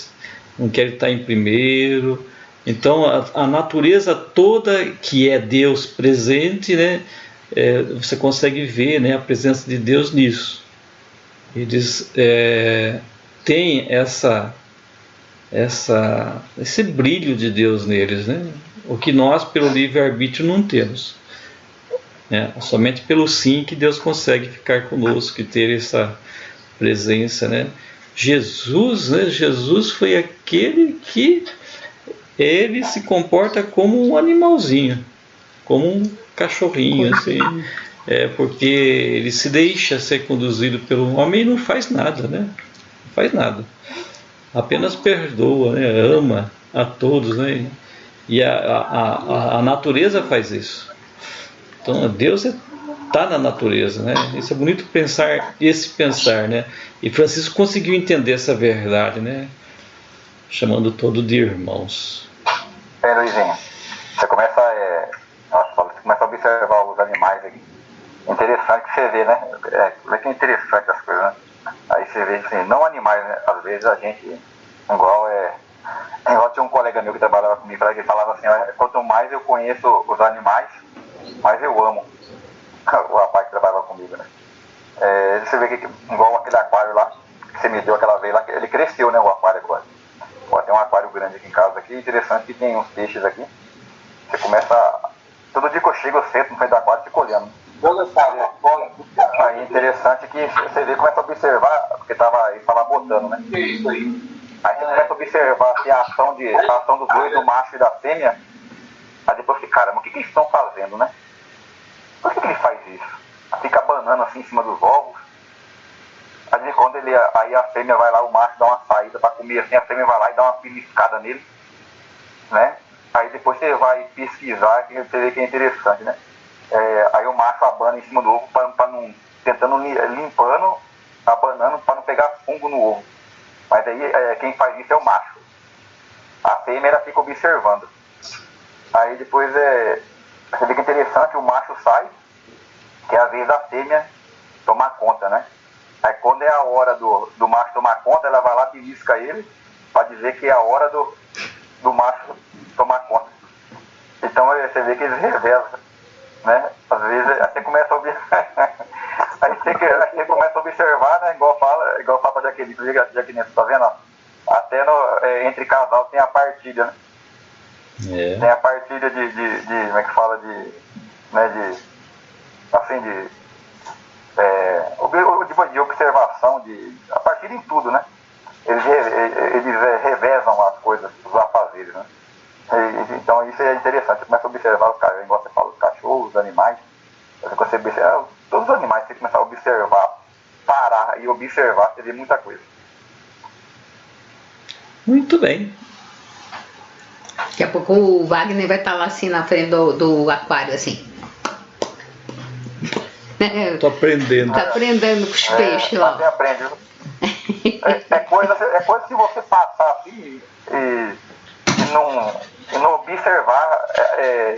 [SPEAKER 1] não quer estar em primeiro. Então a natureza toda, que é Deus presente, né? Você consegue ver, né, a presença de Deus nisso. Eles têm esse brilho de Deus neles, né? O que nós, pelo livre-arbítrio, não temos. Somente pelo sim que Deus consegue ficar conosco e ter essa presença, né? Jesus, né? Jesus foi aquele que ele se comporta como um animalzinho, como um cachorrinho, assim, porque ele se deixa ser conduzido pelo homem e não faz nada, né? Não faz nada. Apenas perdoa, né? Ama a todos, né? E a natureza faz isso. Então Deus está na natureza, né? Isso é bonito pensar, né? E Francisco conseguiu entender essa verdade, né? Chamando todo de irmãos.
[SPEAKER 3] Luizinho, você começa a observar os animais aqui. Interessante que você vê, né? Como é que é interessante as coisas, né? Aí você vê assim, não animais, né? Às vezes a gente, igual tinha um colega meu que trabalhava comigo, que falava assim, quanto mais eu conheço os animais, mais eu amo o rapaz que trabalhava comigo, né? Você vê que igual aquele aquário lá, que você me deu aquela vez lá, ele cresceu, né, o aquário agora. Tem um aquário grande aqui em casa, aqui, interessante que tem uns peixes aqui. Você começa, todo dia que eu chego, eu sento no meio do aquário e fico olhando. Aí interessante que você vê, começa a observar, porque estava botando, né? Isso aí. Aí você começa a observar assim, a ação dos dois, do macho e da fêmea. Aí depois fica, caramba, o que eles estão fazendo, né? Por que ele faz isso? Fica abanando assim em cima dos ovos. Aí quando aí a fêmea vai lá, o macho dá uma saída para comer assim, a fêmea vai lá e dá uma beliscada nele, né? Aí depois você vai pesquisar, que você vê que é interessante, né? Aí o macho abana em cima do ovo, tentando limpando, abanando para não pegar fungo no ovo. Mas aí quem faz isso é o macho. A fêmea ela fica observando. Aí depois você vê que é interessante, o macho sai, que é a vez da fêmea tomar conta, né? Aí quando é a hora do macho tomar conta, ela vai lá e belisca ele para dizer que é a hora do macho tomar conta. Então você vê que eles revelam, né? Às vezes você começa a ouvir, aí você família como é que fala, de observação, a partir de tudo, né? Eles revezam as coisas, os afazeres, né? Então isso é interessante, você começa a observar os caras, igual você fala, os cachorros, os animais, você observa, todos os animais, você começar a observar, parar e observar, você vê muita coisa.
[SPEAKER 1] Muito bem.
[SPEAKER 2] Daqui a pouco o Wagner vai estar lá assim na frente do aquário, assim.
[SPEAKER 1] Tô aprendendo.
[SPEAKER 2] Tá aprendendo com os peixes lá.
[SPEAKER 3] Você aprende, viu? É coisa que você passar assim e não observar,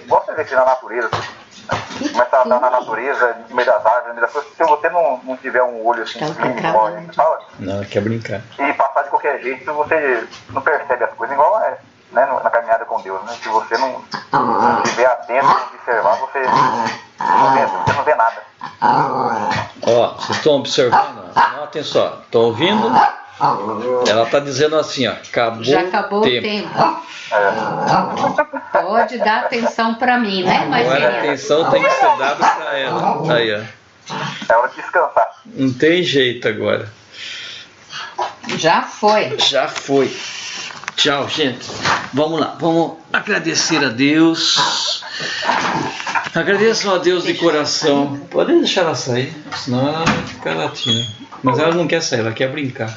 [SPEAKER 3] igual você vê aqui na natureza, começar a andar na natureza, no meio das árvores, se você não tiver um olho assim, igual a gente fala,
[SPEAKER 1] não, quer brincar.
[SPEAKER 3] E passar de qualquer jeito, você não percebe as coisas, igual né, na caminhada com Deus, né? Se você não estiver atento, não observar, você não vê nada.
[SPEAKER 1] Ó, vocês estão observando? Notem só, estão ouvindo? Ela está dizendo assim, ó,
[SPEAKER 2] já acabou o tempo. Pode dar atenção para mim, né, Marcinha?
[SPEAKER 1] Agora a atenção tem que ser dada para ela. Aí, ó.
[SPEAKER 3] É hora de descansar.
[SPEAKER 1] Não tem jeito agora.
[SPEAKER 2] Já foi.
[SPEAKER 1] Já foi. Tchau, gente. Vamos lá, vamos agradecer a Deus. Agradeçam a Deus de coração. Podem deixar ela sair, senão ela vai ficar latindo. Mas ela não quer sair, ela quer brincar.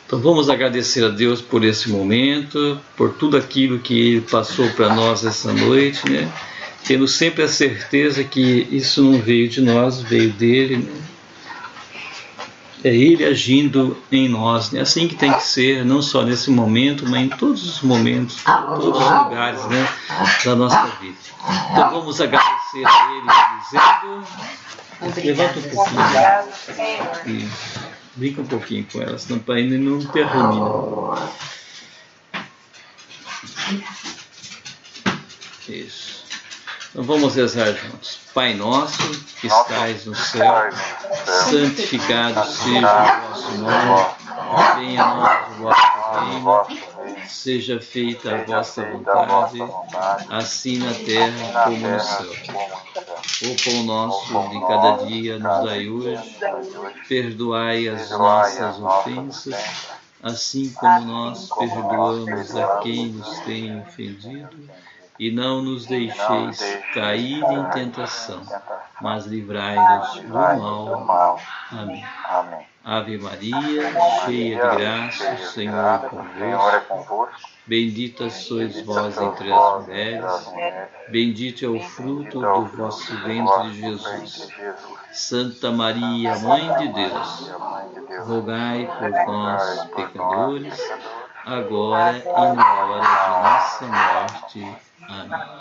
[SPEAKER 1] Então vamos agradecer a Deus por esse momento, por tudo aquilo que Ele passou para nós essa noite, né? Tendo sempre a certeza que isso não veio de nós, veio dele, né? É Ele agindo em nós, né? Assim que tem que ser, não só nesse momento, mas em todos os momentos, em todos os lugares, né, da nossa vida. Então vamos agradecer a Ele dizendo... Levanta um pouquinho.
[SPEAKER 6] Obrigado, Senhor.
[SPEAKER 1] Isso. Brinca um pouquinho com ela, senão para ainda não termina. Isso. Então vamos rezar juntos. Pai nosso, que estais no céu, santificado seja o vosso nome, venha a nós o vosso reino, seja feita a vossa vontade, assim na terra como no céu. O pão nosso de cada dia nos dai hoje, perdoai as nossas ofensas, assim como nós perdoamos a quem nos tem ofendido, e não nos deixeis cair em tentação, mas livrai-nos do mal. Amém. Ave Maria, cheia de graça, o Senhor é convosco. Bendita sois vós entre as mulheres, bendito é o fruto do vosso ventre, Jesus. Santa Maria, Mãe de Deus, rogai por nós, pecadores, agora e na hora de nossa morte. Amém.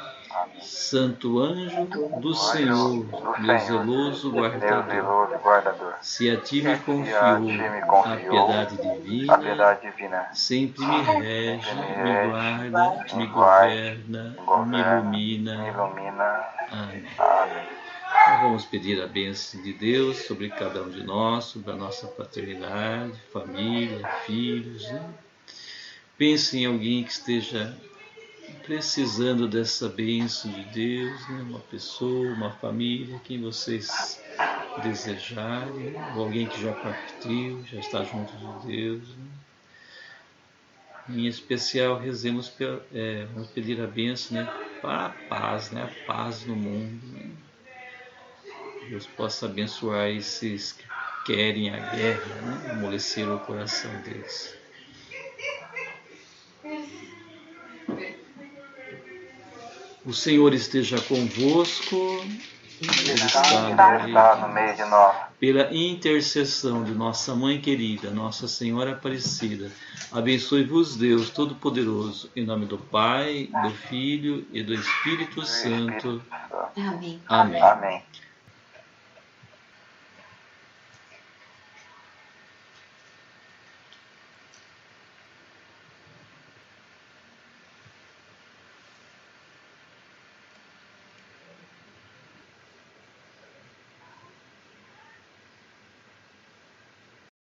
[SPEAKER 1] Santo anjo do Senhor, meu zeloso guardador, se a ti me confiou a piedade divina, sempre me rege, me guarda, me governa, me ilumina. Amém. Então vamos pedir a bênção de Deus sobre cada um de nós, sobre a nossa paternidade, família, filhos, né? Pense em alguém que esteja precisando dessa bênção de Deus, né? Uma pessoa, uma família, quem vocês desejarem, ou alguém que já partiu, já está junto de Deus, né? Em especial, rezemos vamos pedir a bênção, né? Para a paz, né? A paz no mundo, né? Deus possa abençoar esses que querem a guerra, né? Amolecer o coração deles. O Senhor esteja convosco, Ele está no meio de nós. Pela intercessão de nossa Mãe querida, Nossa Senhora Aparecida, abençoe-vos Deus Todo-Poderoso, em nome do Pai, do Filho e do Espírito Santo.
[SPEAKER 2] Amém.
[SPEAKER 3] Amém.